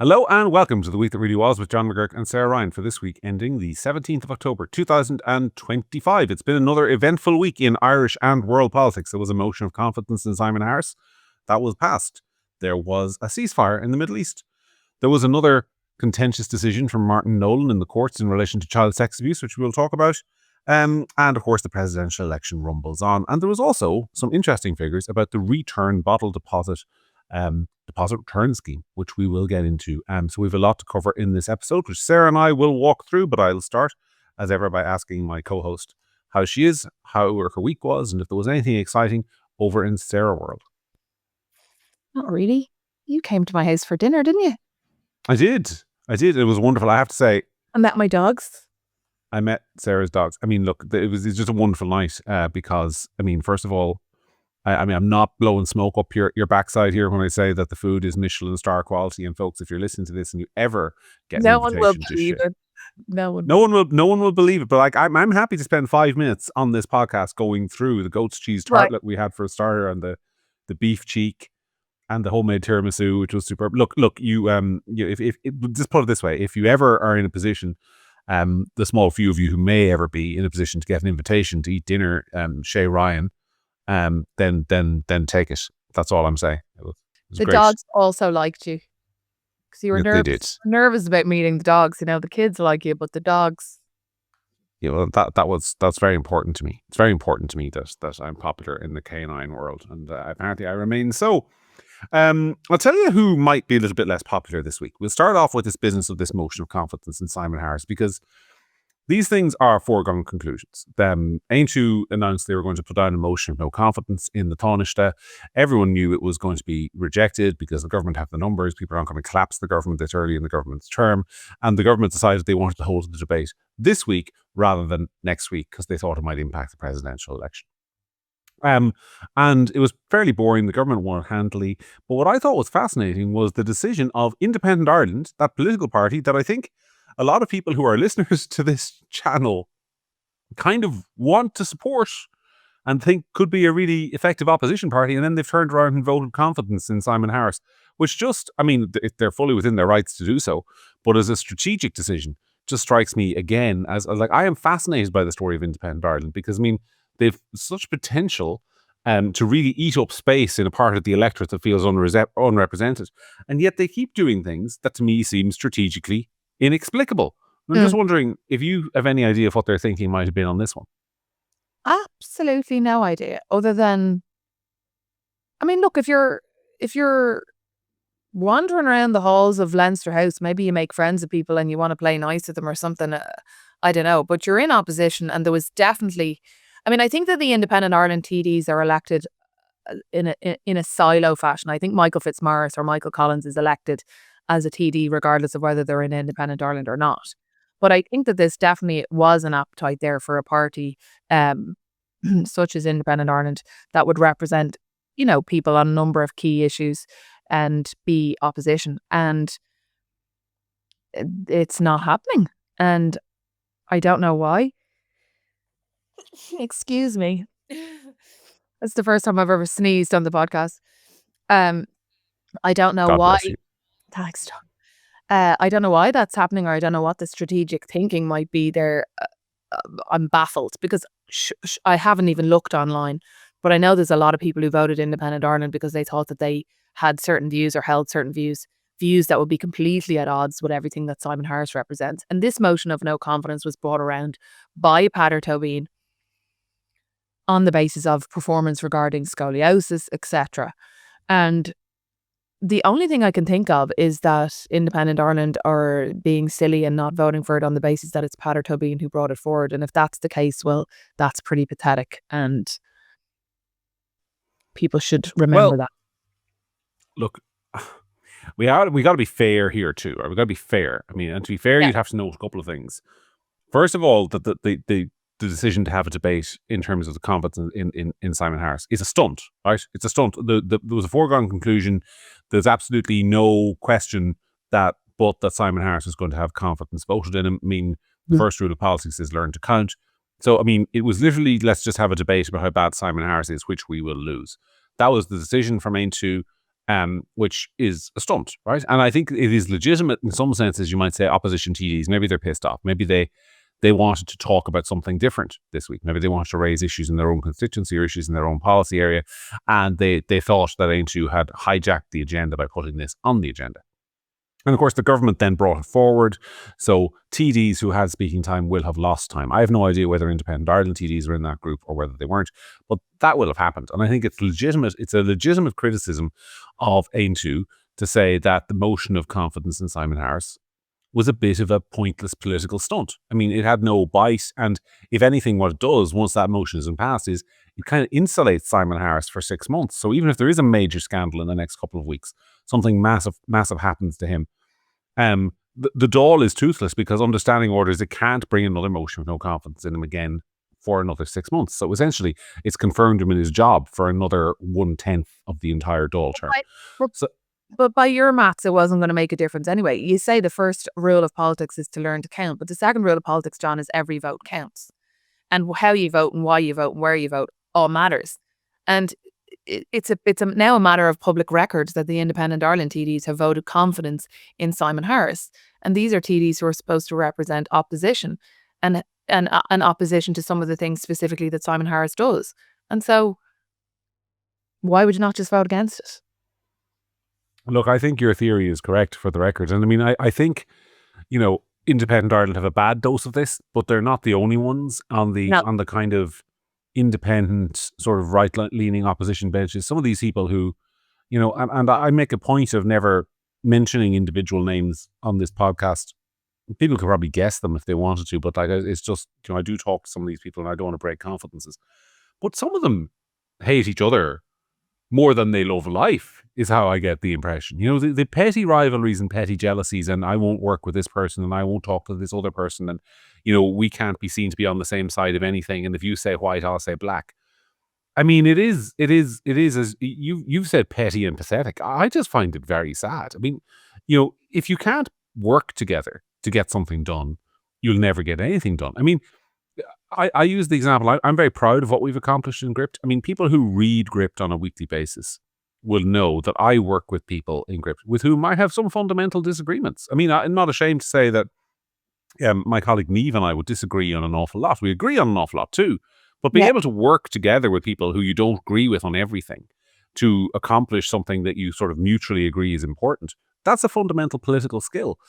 Hello and welcome to The Week That Really Was with John McGurk and Sarah Ryan for this week ending the 17th of October 2025. It's been another eventful week in Irish and world politics. There was a motion of confidence in Simon Harris that was passed. There was a ceasefire in the Middle East. There was another contentious decision from Martin Nolan in the courts in relation to child sex abuse, which we will talk about. And of course, the presidential election rumbles on. And there was also some interesting figures about the return bottle deposit return scheme, which we will get into. So we have a lot to cover in this episode, which Sarah and I will walk through, but I'll start, as ever, by asking my co-host how she is, how her week was, and if there was anything exciting over in Sarah world. Not really. You came to my house for dinner, didn't you? I did. It was wonderful. I have to say, I met my dogs. I met Sarah's dogs. I mean, look, it's just a wonderful night because, I mean, first of all, I'm not blowing smoke up your backside here when I say that the food is Michelin star quality. And folks, if you're listening to this and you ever get no one will believe it. No one will believe it. But like, I'm happy to spend 5 minutes on this podcast going through the goat's cheese tartlet we had for a starter, and the beef cheek, and the homemade tiramisu, which was superb. Look, if just put it this way, if you ever are in a position, the small few of you who may ever be in a position to get an invitation to eat dinner, Shay Ryan, then take it. That's all I'm saying. It was the great. Dogs also liked you because you were They did. nervous about meeting the dogs. You know, the kids like you, but the dogs. Yeah, well, that's very important to me. It's very important to me that I'm popular in the canine world, and apparently I remain so. I'll tell you who might be a little bit less popular this week. We'll start off with this business of this motion of confidence in Simon Harris, because these things are foregone conclusions. Aintu announced they were going to put down a motion of no confidence in the Taoiseach. Everyone knew it was going to be rejected because the government have the numbers. People aren't going to collapse the government this early in the government's term. And the government decided they wanted to hold the debate this week rather than next week because they thought it might impact the presidential election. And it was fairly boring. The government won it handily. But what I thought was fascinating was the decision of Independent Ireland, that political party that I think a lot of people who are listeners to this channel kind of want to support and think could be a really effective opposition party. And then they've turned around and voted confidence in Simon Harris, which just, I mean, they're fully within their rights to do so. But as a strategic decision, just strikes me again as like, I am fascinated by the story of Independent Ireland because, I mean, they've such potential to really eat up space in a part of the electorate that feels unrepresented. And yet they keep doing things that to me seem strategically inexplicable. I'm just wondering if you have any idea of what their thinking might have been on this one. Absolutely no idea. Other than, I mean, look, if you're wandering around the halls of Leinster House, maybe you make friends with people and you want to play nice with them or something. I don't know. But you're in opposition, and there was definitely, I mean, I think that the Independent Ireland TDs are elected in a silo fashion. I think Michael Fitzmaurice or Michael Collins is elected as a TD regardless of whether they're in Independent Ireland or not. But I think that this definitely was an appetite there for a party such as Independent Ireland that would represent, you know, people on a number of key issues and be opposition. And it's not happening. And I don't know why. Excuse me. That's the first time I've ever sneezed on the podcast. I don't know why. Thanks, John. I don't know why that's happening, or I don't know what the strategic thinking might be there. I'm baffled because I haven't even looked online, but I know there's a lot of people who voted Independent Ireland because they thought that they had certain views or held certain views that would be completely at odds with everything that Simon Harris represents. And this motion of no confidence was brought around by Peadar Tóibín on the basis of performance regarding scoliosis, etc. And the only thing I can think of is that Independent Ireland are being silly and not voting for it on the basis that it's Peadar Tóibín who brought it forward. And if that's the case, well, that's pretty pathetic. And people should remember that. Look, we got to be fair here too. Or we got to be fair. I mean, and to be fair, you'd have to note a couple of things. First of all, that the decision to have a debate in terms of the confidence in Simon Harris is a stunt, right? It's a stunt. There was a foregone conclusion. There's absolutely no question that Simon Harris is going to have confidence voted in him. I mean, the first rule of politics is learn to count. So, I mean, it was literally, let's just have a debate about how bad Simon Harris is, which we will lose. That was the decision from Aintu. which is a stunt, right? And I think it is legitimate in some senses. You might say opposition TDs, maybe they're pissed off. Maybe they wanted to talk about something different this week. Maybe they wanted to raise issues in their own constituency or issues in their own policy area. And they thought that Aintu had hijacked the agenda by putting this on the agenda. And of course, the government then brought it forward. So TDs who had speaking time will have lost time. I have no idea whether Independent Ireland TDs were in that group or whether they weren't, but that will have happened. And I think it's legitimate. It's a legitimate criticism of Aintu to say that the motion of confidence in Simon Harris was a bit of a pointless political stunt. I mean, it had no bite. And if anything, what it does once that motion is passed is it kind of insulates Simon Harris for 6 months. So even if there is a major scandal in the next couple of weeks, something massive happens to him, the Dáil is toothless because under standing orders, it can't bring another motion with no confidence in him again for another 6 months. So essentially, it's confirmed him in his job for another 1/10 of the entire Dáil term. But by your maths, it wasn't going to make a difference anyway. You say the first rule of politics is to learn to count, but the second rule of politics, John, is every vote counts. And how you vote and why you vote and where you vote all matters. And it's now a matter of public record that the Independent Ireland TDs have voted confidence in Simon Harris. And these are TDs who are supposed to represent opposition and opposition to some of the things specifically that Simon Harris does. And so why would you not just vote against it? Look, I think your theory is correct for the record. And I mean, I think, Independent Ireland have a bad dose of this, but they're not the only ones on the kind of independent sort of right-leaning opposition benches. Some of these people who, and I make a point of never mentioning individual names on this podcast. People could probably guess them if they wanted to, but it's just, I do talk to some of these people and I don't want to break confidences. But some of them hate each other more than they love life, is how I get the impression. The petty rivalries and petty jealousies, and I won't work with this person and I won't talk to this other person, and we can't be seen to be on the same side of anything, and if you say white, I'll say black. I mean, it is as you've said, petty and pathetic. I just find it very sad. I mean, if you can't work together to get something done, you'll never get anything done. I mean, I use the example, I'm very proud of what we've accomplished in Gript. I mean, people who read Gript on a weekly basis will know that I work with people in Gript with whom I have some fundamental disagreements. I mean, I'm not ashamed to say that my colleague Niamh and I would disagree on an awful lot. We agree on an awful lot too. But being able to work together with people who you don't agree with on everything to accomplish something that you sort of mutually agree is important, that's a fundamental political skill.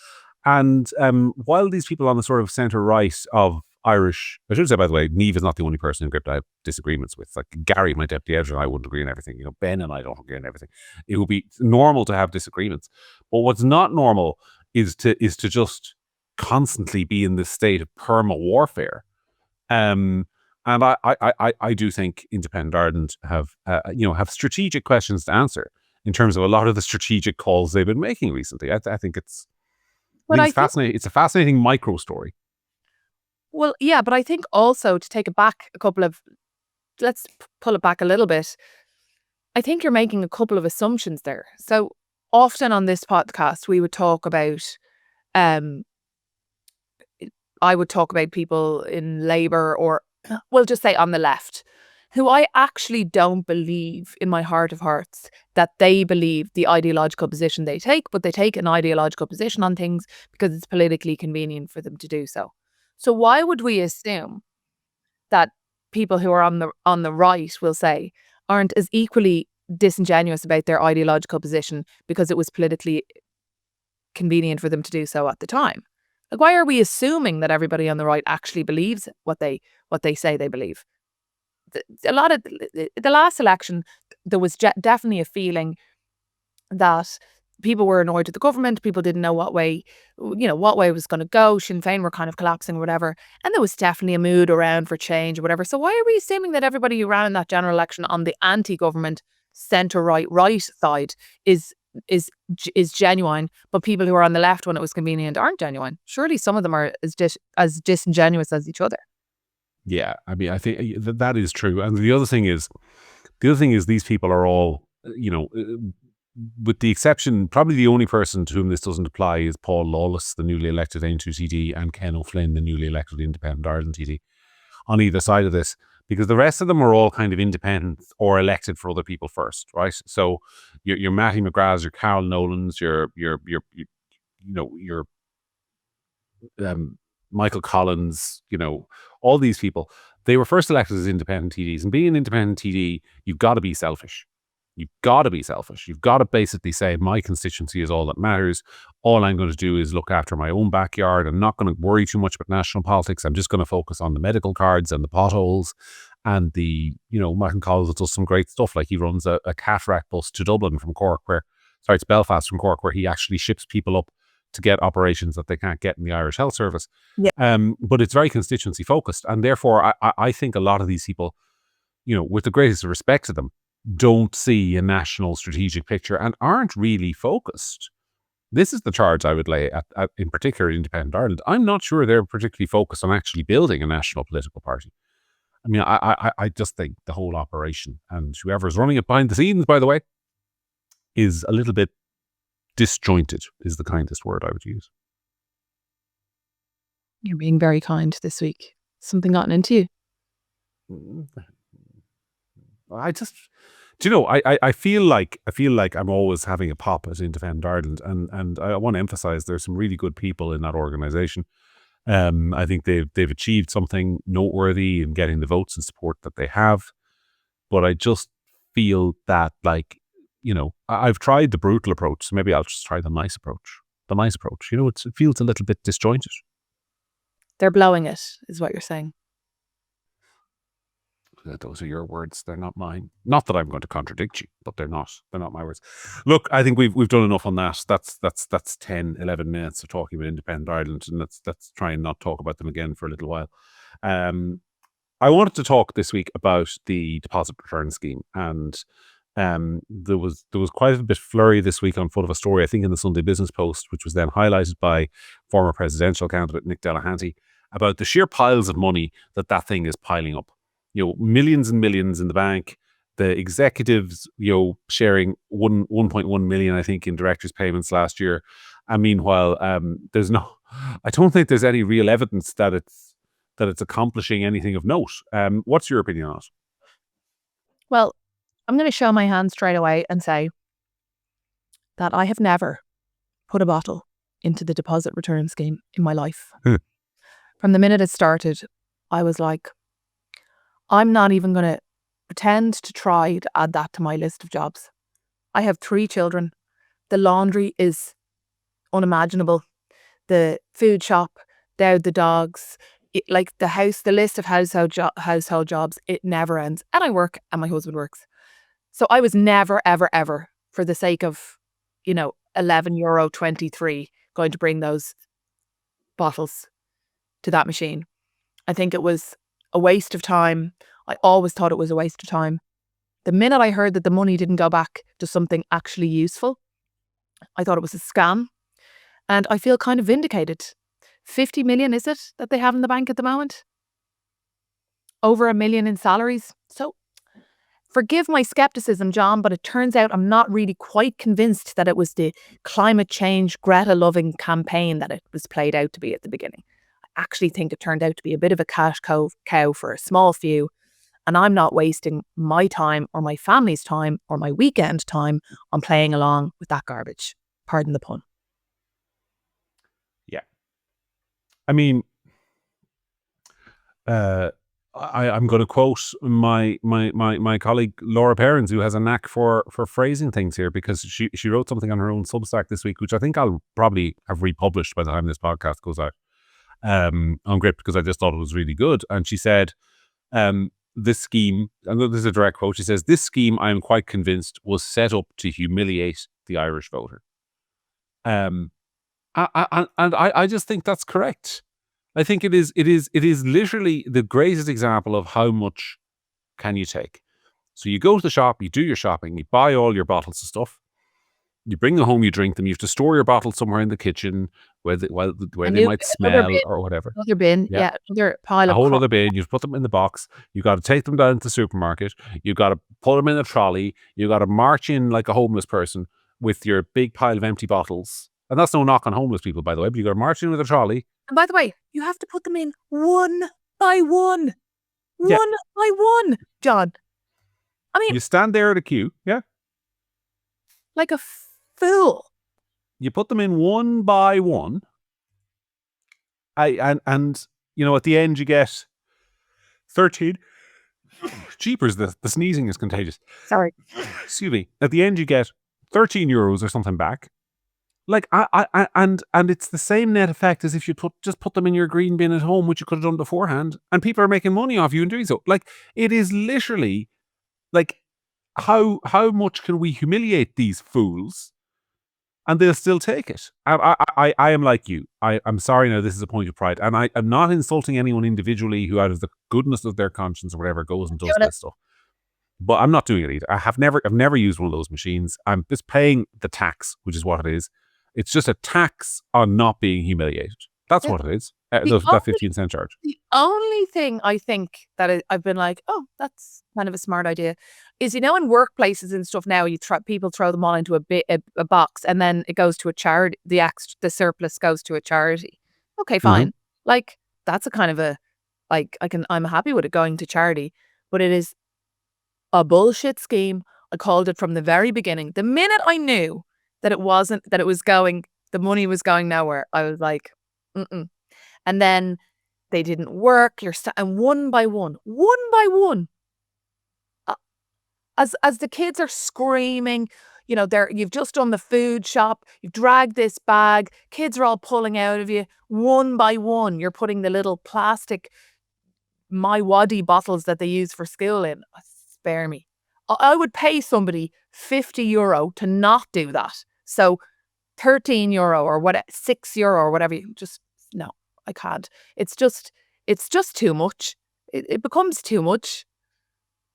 And while these people on the sort of centre-right of Irish, I should say, by the way, Niamh is not the only person in Gript I have disagreements with. Like Gary, my deputy editor, and I wouldn't agree on everything. Ben and I don't agree on everything. It would be normal to have disagreements. But what's not normal is to just constantly be in this state of perma warfare. And I do think Independent Ireland have strategic questions to answer in terms of a lot of the strategic calls they've been making recently. I think it's fascinating. It's a fascinating micro story. Well, yeah, but I think also to take it back let's pull it back a little bit. I think you're making a couple of assumptions there. So often on this podcast, we would talk about, I would talk about people in Labour or we'll just say on the left, who I actually don't believe in my heart of hearts that they believe the ideological position they take, but they take an ideological position on things because it's politically convenient for them to do so. So why would we assume that people who are on the right, will say, aren't as equally disingenuous about their ideological position because it was politically convenient for them to do so at the time? Like, why are we assuming that everybody on the right actually believes what they say they believe? A lot of the last election, there was definitely a feeling that people were annoyed with the government. People didn't know what way it was going to go. Sinn Féin were kind of collapsing or whatever. And there was definitely a mood around for change or whatever. So why are we assuming that everybody who ran in that general election on the anti-government centre-right side is genuine, but people who are on the left when it was convenient aren't genuine? Surely some of them are as disingenuous as each other. Yeah, I mean, I think that is true. And the other thing is these people are all, with the exception, probably the only person to whom this doesn't apply is Paul Lawless, the newly elected Aintu TD, and Ken O'Flynn, the newly elected Independent Ireland TD, on either side of this, because the rest of them are all kind of independent or elected for other people first, right? So your Matty McGraths, your Carol Nolans, your Michael Collins, all these people, they were first elected as independent TDs. And being an independent TD, you've got to be selfish. You've got to be selfish. You've got to basically say, my constituency is all that matters. All I'm going to do is look after my own backyard. I'm not going to worry too much about national politics. I'm just going to focus on the medical cards and the potholes. And Martin Collins does some great stuff. Like he runs a cataract bus to Dublin from Cork, to Belfast from Cork, where he actually ships people up to get operations that they can't get in the Irish Health Service. Yeah. But it's very constituency focused. And therefore, I think a lot of these people, with the greatest respect to them, don't see a national strategic picture and aren't really focused. This is the charge I would lay at in particular, Independent Ireland. I'm not sure they're particularly focused on actually building a national political party. I mean, I just think the whole operation, and whoever's running it behind the scenes, by the way, is a little bit disjointed, is the kindest word I would use. You're being very kind this week. Something gotten into you? I feel like I'm always having a pop at Independent Ireland, and I want to emphasize there's some really good people in that organization. I think they've achieved something noteworthy in getting the votes and support that they have, but I just feel that I've tried the brutal approach, so maybe I'll just try the nice approach. It feels a little bit disjointed. They're blowing it, is what you're saying. Those are your words. They're not mine. Not that I'm going to contradict you, but they're not my words. Look, I think we've done enough on that. That's 10, 11 minutes of talking about Independent Ireland, and let's try and not talk about them again for a little while. I wanted to talk this week about the deposit return scheme, and there was quite a bit of flurry this week on foot of a story, I think in the Sunday Business Post, which was then highlighted by former presidential candidate Nick Delahanty, about the sheer piles of money that thing is piling up. Millions and millions in the bank. The executives, sharing 1.1 million, I think, in directors' payments last year. And meanwhile, I don't think there's any real evidence that it's accomplishing anything of note. What's your opinion on it? Well, I'm going to show my hand straight away and say that I have never put a bottle into the deposit return scheme in my life. From the minute it started, I was like, I'm not even going to pretend to try to add that to my list of jobs. I have 3 children. The laundry is unimaginable. The food shop, the dogs, the list of household jobs, it never ends. And I work and my husband works. So I was never, ever, ever, for the sake of, €11.23, going to bring those bottles to that machine. I think it was a waste of time. I always thought it was a waste of time. The minute I heard that the money didn't go back to something actually useful, I thought it was a scam. And I feel kind of vindicated. 50 million, is it, that they have in the bank at the moment? Over 1 million in salaries. So forgive my skepticism, John, but it turns out I'm not really quite convinced that it was the climate change, Greta-loving campaign that it was played out to be at the beginning. I actually think it turned out to be a bit of a cash cow for a small few, and I'm not wasting my time or my family's time or my weekend time on playing along with that garbage. Pardon the pun. Yeah. I mean, I'm going to quote my colleague Laura Perrins, who has a knack for phrasing things here, because she wrote something on her own Substack this week, which I think I'll probably have republished by the time this podcast goes out, on Gript, because I just thought it was really good. And she said, this scheme, and this is a direct quote, she says, "This scheme, I am quite convinced, was set up to humiliate the Irish voter." And I just think that's correct. I think it is literally the greatest example of how much can you take. So you go to the shop, you do your shopping, you buy all your bottles of stuff, you bring them home, you drink them, you have to store your bottles somewhere in the kitchen where they might smell or whatever. Another bin, another pile of a whole other bin. You put them in the box. You got to take them down to the supermarket. You got to put them in a trolley. You got to march in like a homeless person with your big pile of empty bottles. And that's no knock on homeless people, by the way, but you got to march in with a trolley. And by the way, you have to put them in one by one. Yeah. One by one, John. I mean, You stand there at a queue, yeah. like a fool. You put them in one by one. And you know, at the end you get 13. Jeepers, the sneezing is contagious. Sorry. Excuse me. At the end you get 13 euros or something back. Like and it's the same net effect as if you just put them in your green bin at home, which you could have done beforehand, and people are making money off you in doing so. Like, it is literally like, how much can we humiliate these fools, and they'll still take it. I am like you. I'm sorry now, this is a point of pride. And I'm not insulting anyone individually who, out of the goodness of their conscience or whatever, goes and does this stuff. But I'm not doing it either. I've never used one of those machines. I'm just paying the tax, which is what it is. It's just a tax on not being humiliated. That's what it is. That 15-cent charge. The only thing I think that I've been like, oh, that's kind of a smart idea, is, you know, in workplaces and stuff now, people throw them all into a box, and then it goes to a charity. The surplus goes to a charity. Okay, fine. Mm-hmm. Like, that's a kind of a, like, I'm happy with it going to charity, but it is a bullshit scheme. I called it from the very beginning. The minute I knew that the money was going nowhere, I was like, mm-mm. And then they didn't work. And one by one, as the kids are screaming, you know, you've just done the food shop, you've dragged this bag, kids are all pulling out of you. One by one, you're putting the little plastic My Waddy bottles that they use for school in. Spare me. I would pay somebody €50 to not do that. So €13 or what, €6 or whatever. No, I can't. It's just too much. It becomes too much.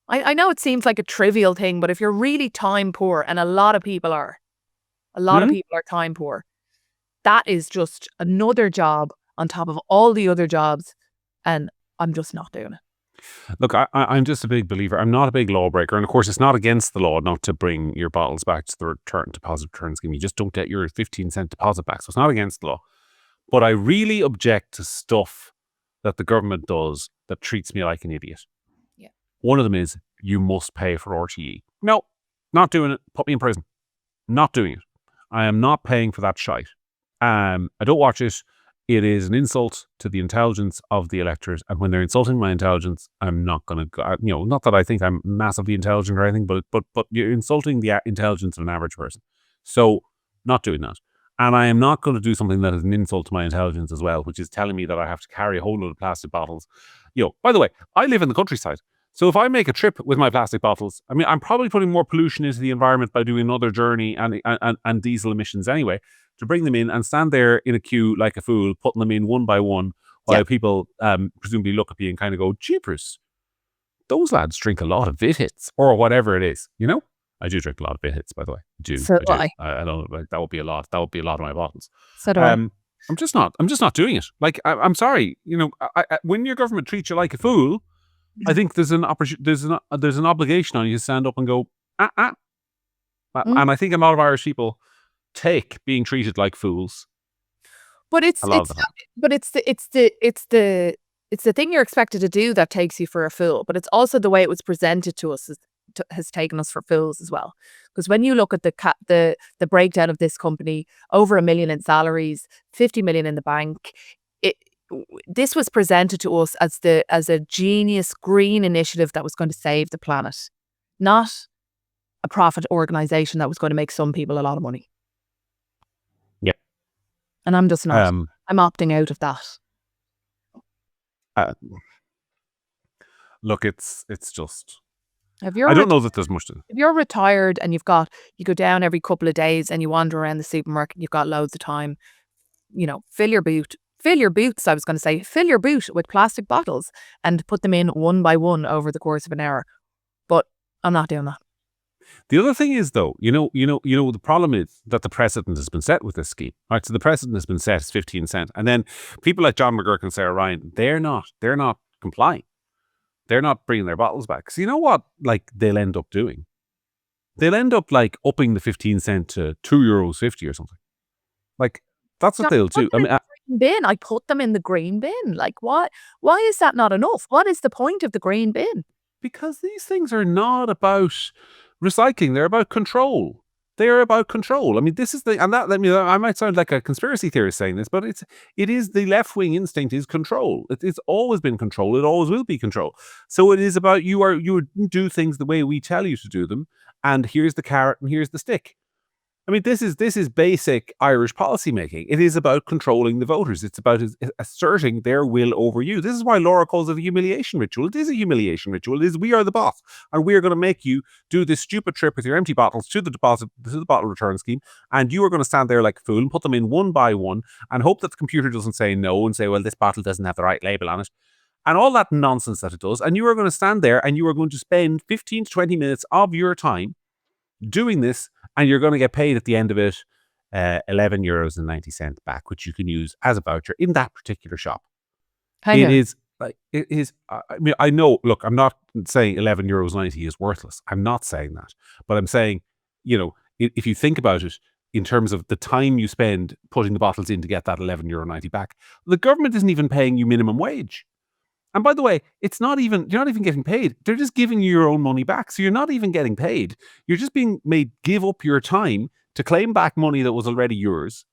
I know it seems like a trivial thing, but if you're really time poor, and a lot of people are time poor, that is just another job on top of all the other jobs, and I'm just not doing it. Look, I'm just a big believer. I'm not a big lawbreaker. And of course, it's not against the law not to bring your bottles back to the deposit return scheme. You just don't get your 15-cent deposit back. So it's not against the law. But I really object to stuff that the government does that treats me like an idiot. Yeah. One of them is, you must pay for RTE. No, not doing it. Put me in prison. Not doing it. I am not paying for that shite. I don't watch it. It is an insult to the intelligence of the electors. And when they're insulting my intelligence, I'm not going to go, you know, not that I think I'm massively intelligent or anything, but you're insulting the intelligence of an average person. So, not doing that. And I am not going to do something that is an insult to my intelligence as well, which is telling me that I have to carry a whole load of plastic bottles. You know, by the way, I live in the countryside. So if I make a trip with my plastic bottles, I mean, I'm probably putting more pollution into the environment by doing another journey and diesel emissions anyway, to bring them in and stand there in a queue like a fool, putting them in one by one, while people presumably look at me and kind of go, jeepers, those lads drink a lot of Vit-Hits, or whatever it is, you know? I do drink a lot of Vit-Hits, by the way. I don't, like, that would be a lot. That would be a lot of my bottles. So do I. I'm just not doing it. Like, I'm sorry, you know, when your government treats you like a fool, I think there's an obligation on you to stand up and go, And I think a lot of Irish people take being treated like fools. But it's the thing you're expected to do that takes you for a fool. But it's also the way it was presented to us has taken us for fools as well. Because when you look at the breakdown of this company, over $1 million in salaries, 50 million in the bank, this was presented to us as a genius green initiative that was going to save the planet, not a profit organization that was going to make some people a lot of money. Yeah. And I'm just not. I'm opting out of that. Look, it's just, I don't know that there's much to it. If you're retired and you go down every couple of days and you wander around the supermarket, you've got loads of time, you know, fill your boot with plastic bottles and put them in one by one over the course of an hour. But I'm not doing that. The other thing is, though, you know, the problem is that the precedent has been set with this scheme, right? So the precedent has been set as 15 cent. And then people like John McGurk and Sarah Ryan, they're not complying. They're not bringing their bottles back. So you know what, like, they'll end up doing? They'll end up, like, upping the 15 cent to €2.50 or something. Like, that's what they'll do. I mean, green bin. I put them in the green bin. Like, why is that not enough? What is the point of the green bin? Because these things are not about recycling. They're about control. They are about control. I mean, this is I might sound like a conspiracy theorist saying this, but it is the left-wing instinct is control. It's always been control. It always will be control. So it is about you do things the way we tell you to do them, and here's the carrot and here's the stick. I mean, this is basic Irish policymaking. It is about controlling the voters. It's about asserting their will over you. This is why Laura calls it a humiliation ritual. It is a humiliation ritual. It is, we are the boss, and we are going to make you do this stupid trip with your empty bottles to the bottle return scheme, and you are going to stand there like a fool and put them in one by one and hope that the computer doesn't say no and say, well, this bottle doesn't have the right label on it. And all that nonsense that it does. And you are going to stand there and you are going to spend 15 to 20 minutes of your time doing this, and you're going to get paid at the end of it €11.90 back, which you can use as a voucher in that particular shop. It is. I mean, I know. Look, I'm not saying €11.90 is worthless. I'm not saying that, but I'm saying, if you think about it in terms of the time you spend putting the bottles in to get that €11.90 back, the government isn't even paying you minimum wage. And by the way, you're not even getting paid. They're just giving you your own money back. So you're not even getting paid. You're just being made give up your time to claim back money that was already yours.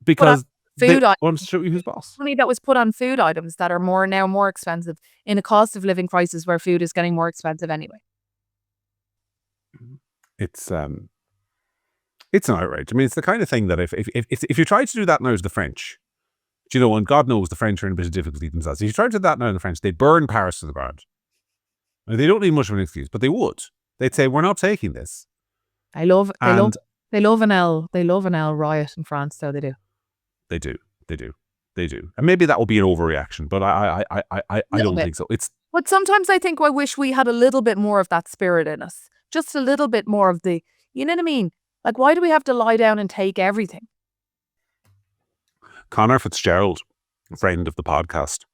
Because food want to show you who's boss. Money that was put on food items that are more expensive in a cost of living crisis where food is getting more expensive anyway. It's an outrage. I mean, it's the kind of thing that if you try to do that now as the French, and God knows the French are in a bit of difficulty themselves. If you tried to do that now in the French, they'd burn Paris to the ground. I mean, they don't need much of an excuse, but they would. They'd say, we're not taking this. They love an L riot in France, so they do. They do. And maybe that will be an overreaction, but I don't think so. But sometimes I think I wish we had a little bit more of that spirit in us. Just a little bit more of the, you know what I mean? Like, why do we have to lie down and take everything? Conor Fitzgerald, a friend of the podcast,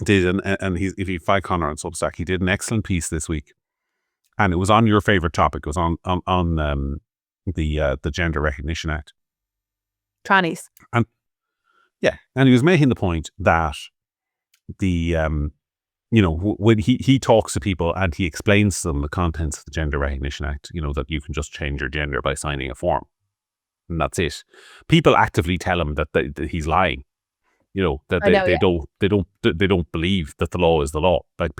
did, and if you find Conor on Substack, he did an excellent piece this week, and it was on your favorite topic. It was on the Gender Recognition Act, trannies, and he was making the point that when he talks to people and he explains to them the contents of the Gender Recognition Act, that you can just change your gender by signing a form. And that's it. People actively tell him that he's lying. That they don't believe that the law is the law. Like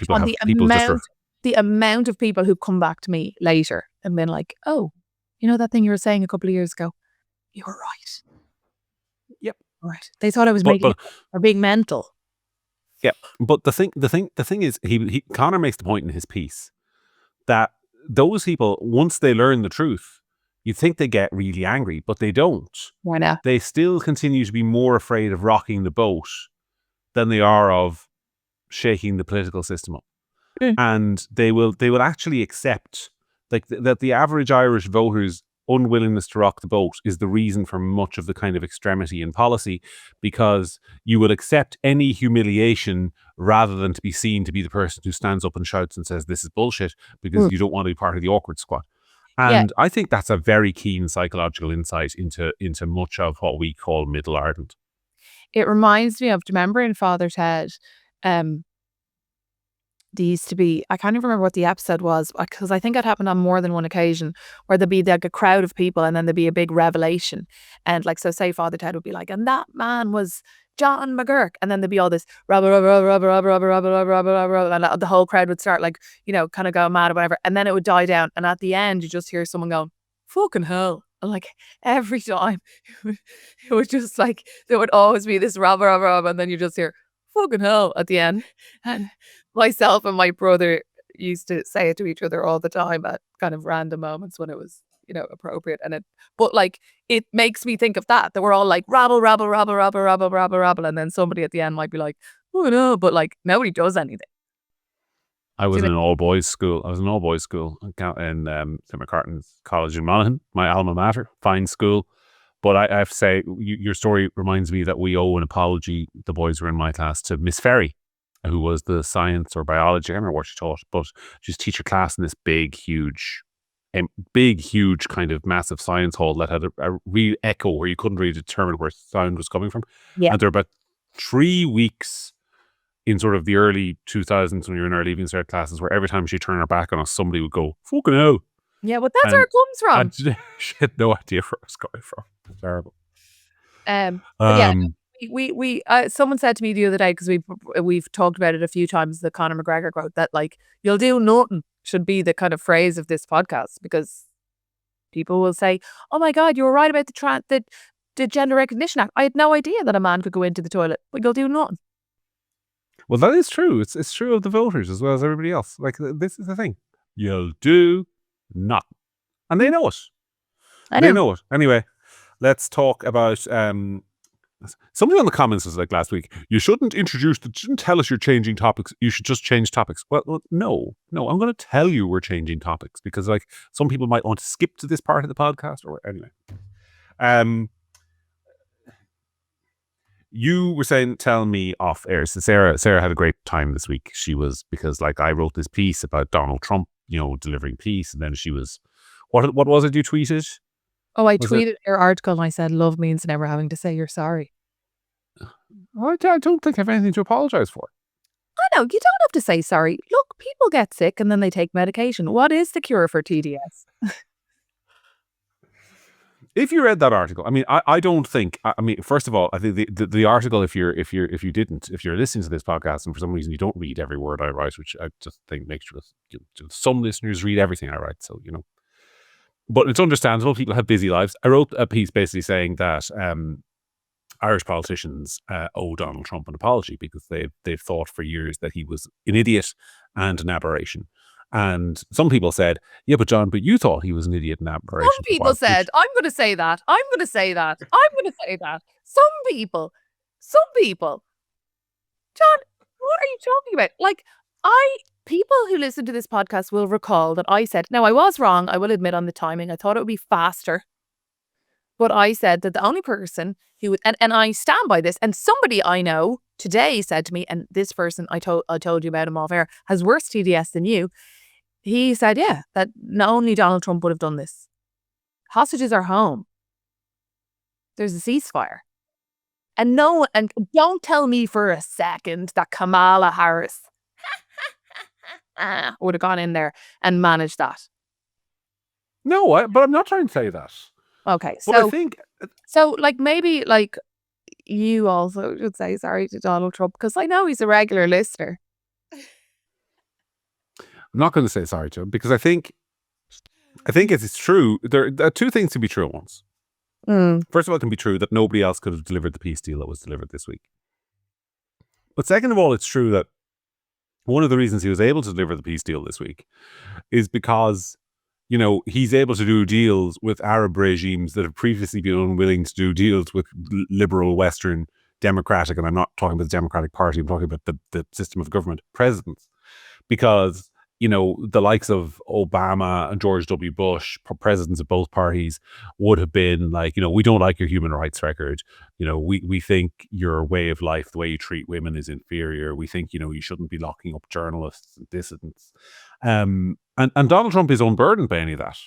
the amount of people who come back to me later and been like, "Oh, that thing you were saying a couple of years ago, you were right." Yep. Right. They thought I was being mental. Yeah, but the thing is, Conor makes the point in his piece that those people, once they learn the truth, you think they get really angry, but they don't. Why not? They still continue to be more afraid of rocking the boat than they are of shaking the political system up. And they will actually accept that the average Irish voter's unwillingness to rock the boat is the reason for much of the kind of extremity in policy, because you will accept any humiliation rather than to be seen to be the person who stands up and shouts and says this is bullshit, because you don't want to be part of the awkward squad. And I think that's a very keen psychological insight into much of what we call Middle Ireland. It reminds me of, do you remember in Father Ted, there used to be, I can't even remember what the episode was, because I think it happened on more than one occasion, where there'd be like a crowd of people and then there'd be a big revelation. And so say Father Ted would be like, and that man was John McGurk. And then there'd be all this rubber, and the whole crowd would start kind of going mad or whatever. And then it would die down. And at the end, you just hear someone going, fucking hell. And every time, it was just there would always be this rubber, and then you just hear, fucking hell at the end. And myself and my brother used to say it to each other all the time at kind of random moments when it was, appropriate. And it makes me think of that we're all like rabble, and then somebody at the end might be like, oh no, but nobody does anything. I was in an all-boys school. in St. McCartan's College in Monaghan, my alma mater, fine school. But I have to say, your story reminds me that we owe an apology, the boys who were in my class, to Miss Ferry, who was the science or biology, I can't remember what she taught, but she was teacher class in this big, huge big, huge, kind of massive science hall that had a real echo where you couldn't really determine where sound was coming from. Yeah. And there were about 3 weeks in sort of the early 2000s when you were in our Leaving Cert classes where every time she turned her back on us, somebody would go, fucking hell. Yeah, but that's where it comes from. She had no idea where it was coming from. It's terrible. But yeah, we someone said to me the other day, because we've talked about it a few times, the Conor McGregor quote, that like, you'll do nothing should be the kind of phrase of this podcast, because people will say, oh my God, you were right about the Gender Recognition Act. I had no idea that a man could go into the toilet, but you'll do nothing. Well, that is true. It's true of the voters as well as everybody else. Like, this is the thing. You'll do nothing. And they know it. They know it. Anyway, let's talk about somebody on the comments was like last week, you shouldn't tell us you're changing topics. You should just change topics. Well, no, I'm going to tell you we're changing topics because like some people might want to skip to this part of the podcast or anyway. You were telling me off air. So Sarah had a great time this week. She was, because like I wrote this piece about Donald Trump, delivering peace, and then she was, what was it you tweeted? Oh, I tweeted your article and I said, love means never having to say you're sorry. I don't think I have anything to apologize for. I know, you don't have to say sorry. Look, people get sick and then they take medication. What is the cure for TDS? If you read that article, I mean, I don't think. I mean, first of all, I think the article, if you're listening to this podcast and for some reason you don't read every word I write, which I just think makes sure some listeners read everything I write, so But it's understandable. People have busy lives. I wrote a piece basically saying that Irish politicians owe Donald Trump an apology because they've thought for years that he was an idiot and an aberration. And some people said, yeah, but John, but you thought he was an idiot and an aberration. Some people said, I'm going to say that. I'm going to say that. I'm going to say that. Some people. John, what are you talking about? Like, people who listen to this podcast will recall that I said, now I was wrong, I will admit on the timing. I thought it would be faster. But I said that the only person who would, and I stand by this, and somebody I know today said to me, and this person I told you about him off air, has worse TDS than you. He said, yeah, that not only Donald Trump would have done this. Hostages are home. There's a ceasefire. And don't tell me for a second that Kamala Harris would have gone in there and managed that. No, but I'm not trying to say that. Okay, but I think so. Like maybe like you also should say sorry to Donald Trump because I know he's a regular listener. I'm not going to say sorry to him because I think it's true. There are two things to be true at once. First of all, it can be true that nobody else could have delivered the peace deal that was delivered this week. But second of all, it's true that one of the reasons he was able to deliver the peace deal this week is because, he's able to do deals with Arab regimes that have previously been unwilling to do deals with liberal Western democratic, and I'm not talking about the Democratic Party, I'm talking about the system of government, presidents. Because the likes of Obama and George W. Bush, presidents of both parties, would have been like, we don't like your human rights record. We think your way of life, the way you treat women is inferior. We think, you shouldn't be locking up journalists and dissidents. And Donald Trump is unburdened by any of that.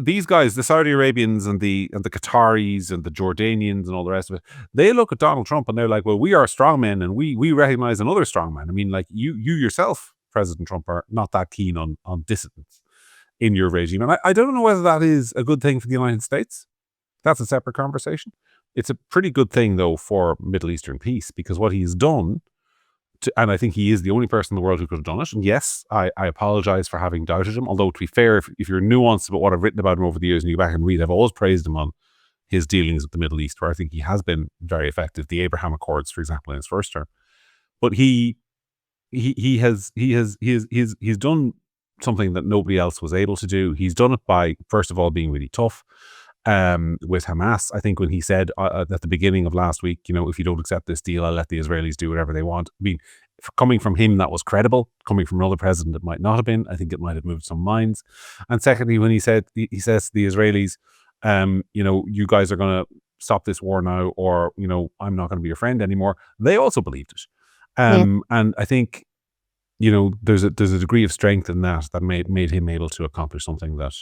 These guys, the Saudi Arabians and the Qataris and the Jordanians and all the rest of it, they look at Donald Trump and they're like, well, we are strong men and we recognize another strong man. I mean, like you yourself, President Trump, are not that keen on dissidents in your regime. And I don't know whether that is a good thing for the United States. That's a separate conversation. It's a pretty good thing, though, for Middle Eastern peace, because what he's done, and I think he is the only person in the world who could have done it. And yes, I apologize for having doubted him. Although, to be fair, if you're nuanced about what I've written about him over the years and you go back and read, I've always praised him on his dealings with the Middle East, where I think he has been very effective. The Abraham Accords, for example, in his first term. But he's done something that nobody else was able to do. He's done it by, first of all, being really tough with Hamas. I think when he said at the beginning of last week, if you don't accept this deal, I'll let the Israelis do whatever they want. I mean, coming from him, that was credible. Coming from another president, it might not have been. I think it might have moved some minds. And secondly, when he says to the Israelis, you guys are going to stop this war now, or, I'm not going to be your friend anymore, they also believed it. And I think, there's a degree of strength in that made him able to accomplish something that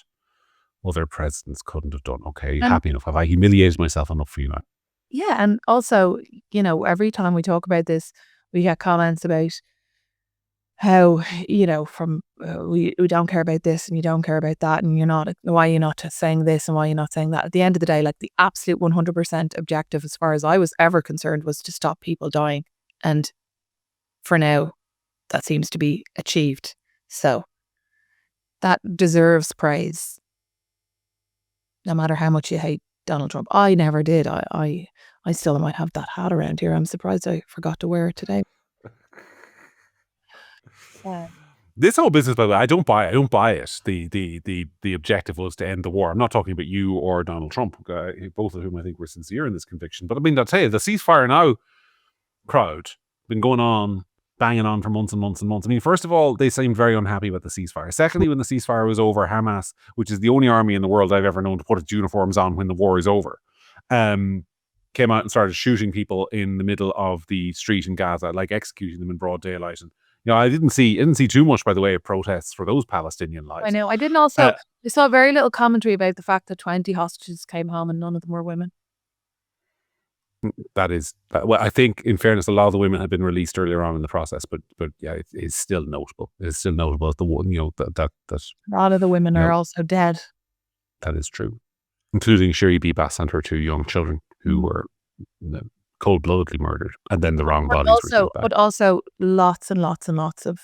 other presidents couldn't have done. Okay, happy enough. Have I humiliated myself enough for you now? Yeah, and also, every time we talk about this, we get comments about how, from we don't care about this and you don't care about that, and why you're not saying this and why you're not saying that. At the end of the day, like, the absolute 100% objective, as far as I was ever concerned, was to stop people dying. And for now, that seems to be achieved. So that deserves praise. No matter how much you hate Donald Trump. I never did. I still might have that hat around here. I'm surprised I forgot to wear it today. This whole business, by the way, I don't buy it. The objective was to end the war. I'm not talking about you or Donald Trump, both of whom I think were sincere in this conviction. But I mean, I'll tell you, the ceasefire now crowd been going on, banging on for months and months and months. I mean, first of all, they seemed very unhappy with the ceasefire. Secondly, when the ceasefire was over, Hamas, which is the only army in the world I've ever known to put its uniforms on when the war is over, came out and started shooting people in the middle of the street in Gaza, like executing them in broad daylight. And I didn't see too much, by the way, of protests for those Palestinian lives. I know. I didn't also. I saw very little commentary about the fact that 20 hostages came home and none of them were women. Well, I think, in fairness, a lot of the women had been released earlier on in the process, but yeah, it's still notable. It's still notable as the one, that a lot of the women are also dead. That is true, including Sherry Bibas and her 2 young children who were cold-bloodedly murdered, and then the wrong bodies were taken back. But also lots and lots and lots of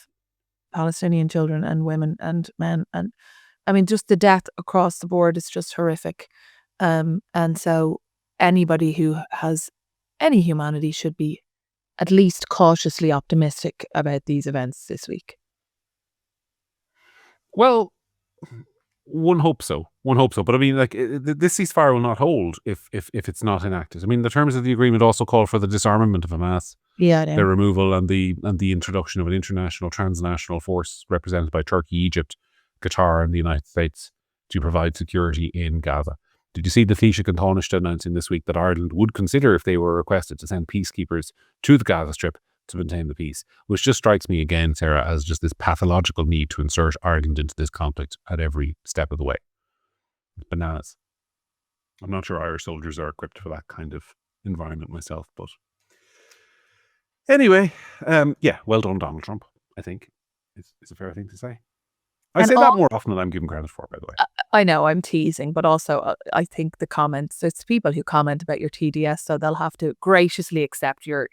Palestinian children and women and men, and I mean, just the death across the board is just horrific. And so anybody who has any humanity should be at least cautiously optimistic about these events this week. Well, one hopes so. But I mean, like, this ceasefire will not hold if it's not enacted. I mean, the terms of the agreement also call for the disarmament of Hamas, their removal, and the introduction of an international transnational force represented by Turkey, Egypt, Qatar, and the United States to provide security in Gaza. Did you see the Taoiseach and Taoiseach announcing this week that Ireland would consider, if they were requested, to send peacekeepers to the Gaza Strip to maintain the peace? Which just strikes me again, Sarah, as just this pathological need to insert Ireland into this conflict at every step of the way. It's bananas. I'm not sure Irish soldiers are equipped for that kind of environment myself, but anyway, yeah, well done, Donald Trump, I think. It's a fair thing to say. I say that more often than I'm given credit for, by the way. I know, I'm teasing, but also I think the comments, it's people who comment about your TDS, so they'll have to graciously accept your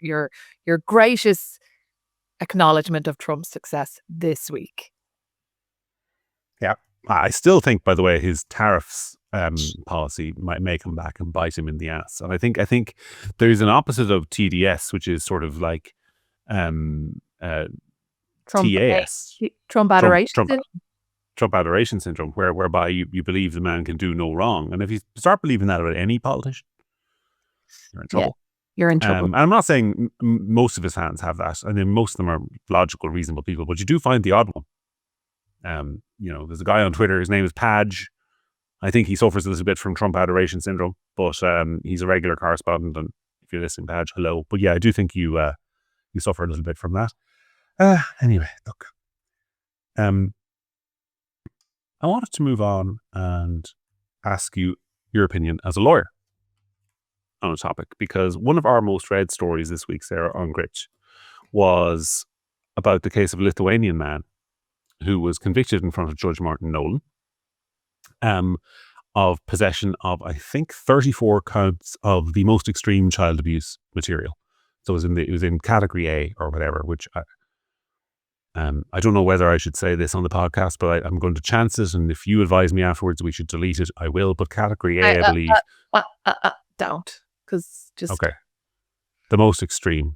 gracious acknowledgement of Trump's success this week. Yeah, I still think, by the way, his tariffs policy may come back and bite him in the ass. And I think there's an opposite of TDS, which is sort of like TAS. Trump adoration. Trump adoration syndrome, whereby you believe the man can do no wrong. And if you start believing that about any politician, you're in trouble. Yeah, you're in trouble. And I'm not saying most of his fans have that. I mean, most of them are logical, reasonable people, but you do find the odd one. There's a guy on Twitter, his name is Padge. I think he suffers a little bit from Trump adoration syndrome, but he's a regular correspondent. And if you're listening, Padge, hello. But yeah, I do think you suffer a little bit from that. Anyway, look. I wanted to move on and ask you your opinion as a lawyer on a topic, because one of our most read stories this week, Sarah, on Gript, was about the case of a Lithuanian man who was convicted in front of Judge Martin Nolan of possession of, I think, 34 counts of the most extreme child abuse material. So it was in category A or whatever, which I don't know whether I should say this on the podcast, but I'm going to chance it. And if you advise me afterwards we should delete it, I will. But category A, I believe. Don't. Because just. Okay. The most extreme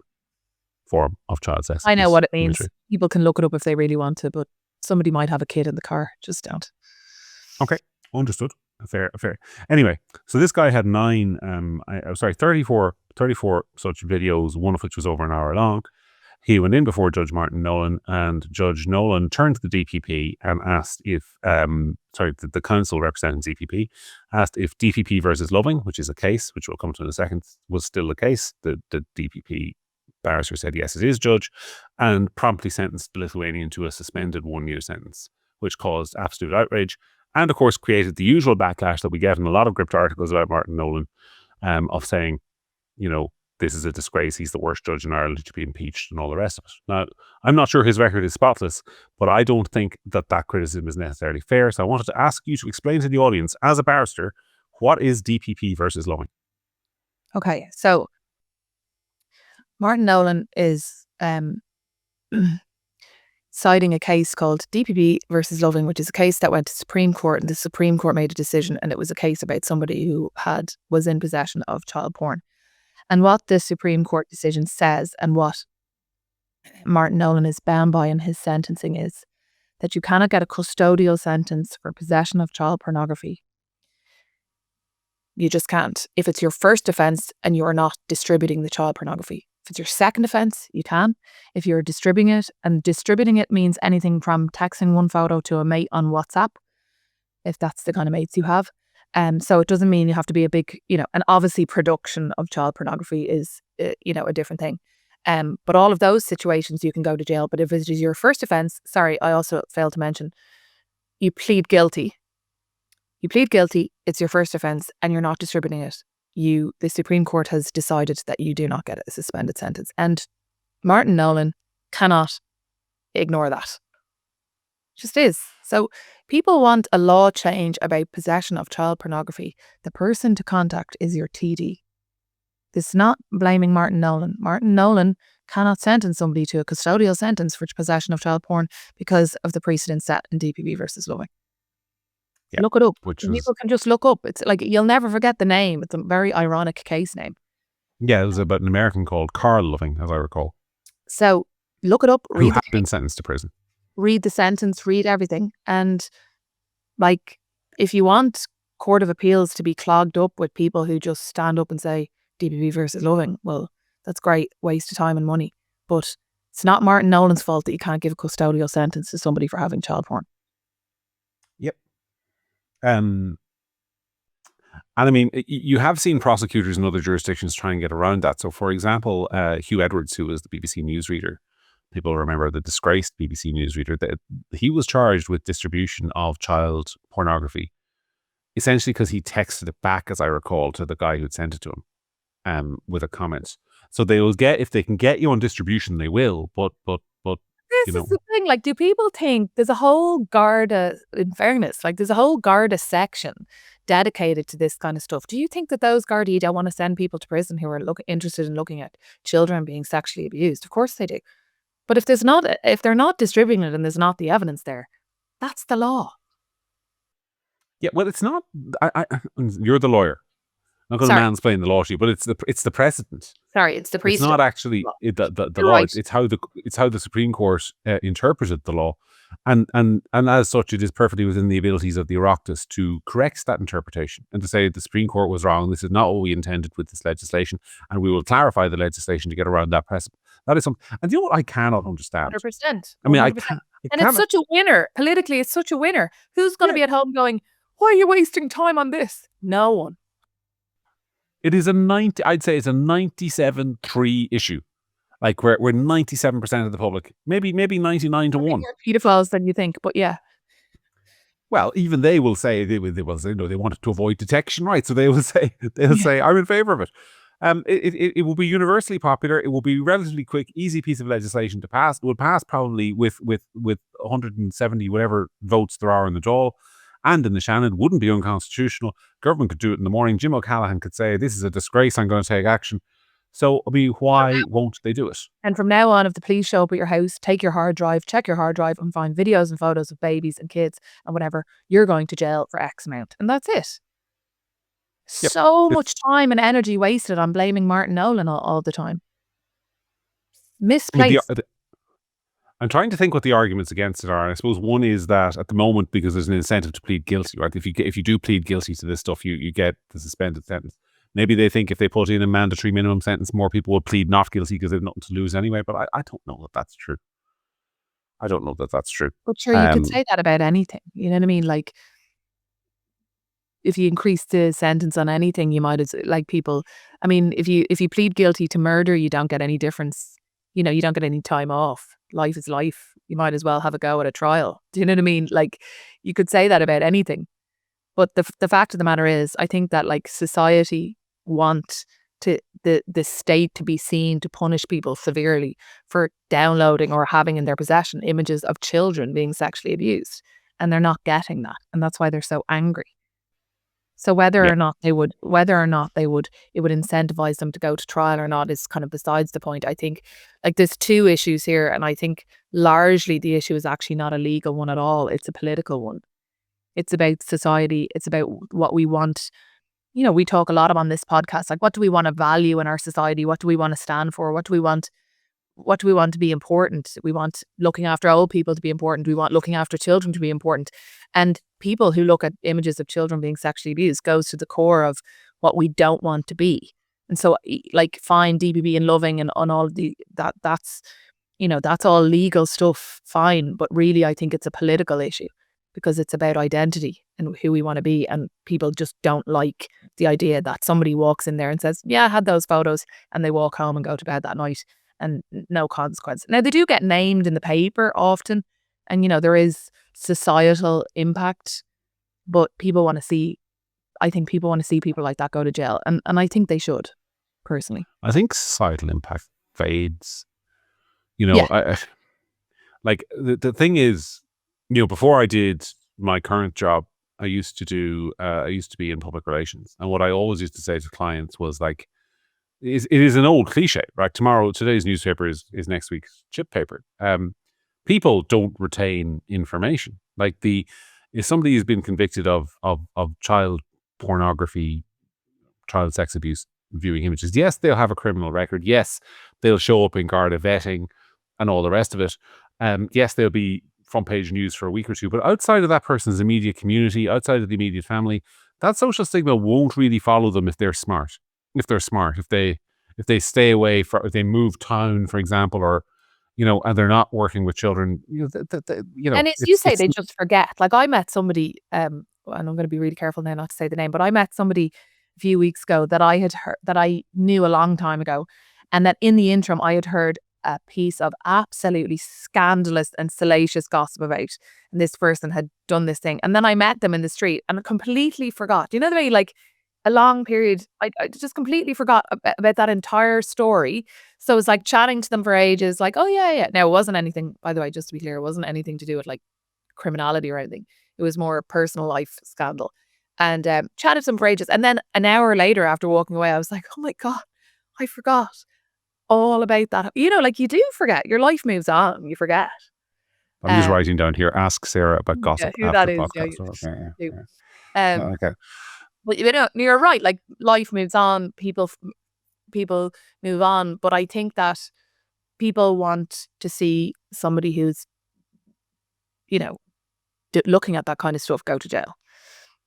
form of child sex. I know what it means. Imagery. People can look it up if they really want to, but somebody might have a kid in the car. Just don't. Okay. Understood. Fair. Anyway, so this guy had 34 such videos, one of which was over an hour long. He went in before Judge Martin Nolan, and Judge Nolan turned to the DPP and asked if, the counsel representing DPP, asked if DPP versus Loving, which is a case, which we'll come to in a second, was still the case. The DPP barrister said, yes, it is, Judge, and promptly sentenced the Lithuanian to a suspended 1-year sentence, which caused absolute outrage and, of course, created the usual backlash that we get in a lot of Gript articles about Martin Nolan, of saying, this is a disgrace. He's the worst judge in Ireland to be impeached and all the rest of it. Now, I'm not sure his record is spotless, but I don't think that criticism is necessarily fair. So I wanted to ask you to explain to the audience, as a barrister, what is DPP versus Loving? Okay, so Martin Nolan is citing a case called DPP versus Loving, which is a case that went to Supreme Court, and the Supreme Court made a decision, and it was a case about somebody who was in possession of child porn. And what the Supreme Court decision says, and what Martin Nolan is bound by in his sentencing, is that you cannot get a custodial sentence for possession of child pornography. You just can't. If it's your first offence and you're not distributing the child pornography. If it's your second offence, you can. If you're distributing it, and distributing it means anything from texting one photo to a mate on WhatsApp, if that's the kind of mates you have. So it doesn't mean you have to be a big, and obviously production of child pornography is, a different thing. But all of those situations you can go to jail. But if it is your first offence, sorry, I also failed to mention, you plead guilty. It's your first offence and you're not distributing it. The Supreme Court has decided that you do not get a suspended sentence. And Martin Nolan cannot ignore that. Just is. So people want a law change about possession of child pornography. The person to contact is your TD. This is not blaming Martin Nolan. Martin Nolan cannot sentence somebody to a custodial sentence for possession of child porn because of the precedent set in DPP versus Loving. Yeah, look it up. People can just look up. It's like, you'll never forget the name. It's a very ironic case name. Yeah, it was about an American called Carl Loving, as I recall. So look it up. Who had been sentenced to prison. Read the sentence, read everything. And if you want Court of Appeals to be clogged up with people who just stand up and say DPP versus Loving, well, that's great, waste of time and money. But it's not Martin Nolan's fault that you can't give a custodial sentence to somebody for having child porn. Yep. And I mean, you have seen prosecutors in other jurisdictions try and get around that. So, for example, Hugh Edwards, who was the BBC newsreader, people remember the disgraced BBC newsreader, that he was charged with distribution of child pornography, essentially because he texted it back, as I recall, to the guy who'd sent it to him, with a comment. So they will get, if they can get you on distribution, they will. But this is the thing. Like, do people think there's a whole Garda? In fairness, there's a whole Garda section dedicated to this kind of stuff. Do you think that those Gardaí don't want to send people to prison who are interested in looking at children being sexually abused? Of course they do. But if they're not distributing it and there's not the evidence there, that's the law. Yeah, well, it's not. You're the lawyer. I'm not going to mansplain the law to you, but it's the precedent. Sorry, it's the precedent. It's not actually the law. Right. It's how the Supreme Court interpreted the law, and as such, it is perfectly within the abilities of the Oireachtas to correct that interpretation and to say the Supreme Court was wrong. This is not what we intended with this legislation, and we will clarify the legislation to get around that precedent. That is something. And you know what I cannot understand? 100%. I mean, I can't. And it's such a winner politically. It's such a winner. Who's going to be at home going, "Why are you wasting time on this?" No one. It is I'd say it's a 97-3 issue. Like we're 97% of the public, maybe 99 to 1. More pedophiles than you think, but yeah. Well, even they will say they wanted to avoid detection, right? So they'll say I'm in favor of it. It will be universally popular. It will be relatively quick, easy piece of legislation to pass. It will pass probably with 170 whatever votes there are in the Dáil. And in the Shannon, wouldn't be unconstitutional. Government could do it in the morning. Jim O'Callaghan could say, "This is a disgrace, I'm going to take action." So, why won't they do it? And from now on, if the police show up at your house, take your hard drive, check your hard drive, and find videos and photos of babies and kids and whatever, you're going to jail for X amount. And that's it. Yep. So much time and energy wasted on blaming Martin Nolan all the time. Misplaced. I'm trying to think what the arguments against it are. And I suppose one is that at the moment, because there's an incentive to plead guilty, right? If you do plead guilty to this stuff, you get the suspended sentence. Maybe they think if they put in a mandatory minimum sentence, more people will plead not guilty because they've nothing to lose anyway. But I don't know that that's true. I don't know that that's true. But sure, you could say that about anything. You know what I mean? Like, increase the sentence on anything, you might as like people. I mean, if you plead guilty to murder, you don't get any difference. You know, you don't get any time off. Life is life. You might as well have a go at a trial. Do you know what I mean? Like, you could say that about anything. But the fact of the matter is, I think that like society want the state to be seen to punish people severely for downloading or having in their possession images of children being sexually abused, and they're not getting that, and that's why they're so angry. So whether or not it would incentivize them to go to trial or not is kind of besides the point. I think like there's two issues here, and I think largely the issue is actually not a legal one at all. It's a political one. It's about society. It's about what we want. You know, we talk a lot on this podcast, like what do we want to value in our society? What do we want to stand for? What do we want to be important? We want looking after old people to be important. We want looking after children to be important. And people who look at images of children being sexually abused goes to the core of what we don't want to be. And so like fine, DBB and loving and on all that's, you know, that's all legal stuff, fine. But really, I think it's a political issue because it's about identity and who we want to be. And people just don't like the idea that somebody walks in there and says, yeah, I had those photos, and they walk home and go to bed that night and no consequence. Now, they do get named in the paper often, and, you know, there is societal impact, but people want to see, I think people want to see people like that go to jail. And I think they should, personally. I think societal impact fades. You know, I like the thing is, you know, before I did my current job, I used to be in public relations. And what I always used to say to clients was like, it is an old cliche, right? Today's newspaper is next week's chip paper. People don't retain information. Like if somebody has been convicted of child pornography, child sex abuse, viewing images, yes, they'll have a criminal record. Yes, they'll show up in Garda vetting and all the rest of it. Yes, they'll be front page news for a week or two, but outside of that person's immediate community, outside of the immediate family, that social stigma won't really follow them if they're smart. If they stay away, if they move town, for example, or, you know, and they're not working with children, you know, and as you say, they just forget. Like I met somebody, and I'm going to be really careful now not to say the name, but I met somebody a few weeks ago that I had heard, that I knew a long time ago, and that in the interim I had heard a piece of absolutely scandalous and salacious gossip about, and this person had done this thing, and then I met them in the street and I completely forgot. You know the way, like a long period, I just completely forgot about that entire story. So it was like chatting to them for ages, like, oh yeah. Now it wasn't anything, by the way, just to be clear, it wasn't anything to do with like criminality or anything. It was more a personal life scandal. And chatted to them for ages. And then an hour later after walking away, I was like, oh my God, I forgot all about that. You know, like you do forget. Your life moves on. You forget. I'm just writing down here, ask Sarah about gossip who after that is. podcast. Yeah. Okay. But you know, you're right. Like life moves on. People move on. But I think that people want to see somebody who's, you know, looking at that kind of stuff go to jail.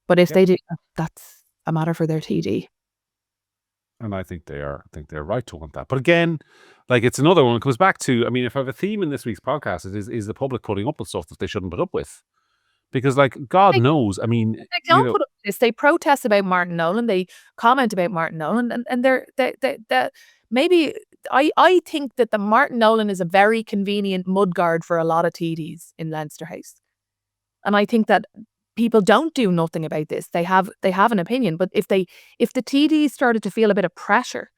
But if they do, that's a matter for their TD. And I think they're right to want that. But again, like it's another one. It comes back to, I mean, if I have a theme in this week's podcast, it is the public putting up with stuff that they shouldn't put up with. Because like, God knows, I mean, they don't put up with this. They protest about Martin Nolan. They comment about Martin Nolan, and they're maybe I think that the Martin Nolan is a very convenient mudguard for a lot of TDs in Leinster House, and I think that people don't do nothing about this. They have an opinion, but if the TDs started to feel a bit of pressure,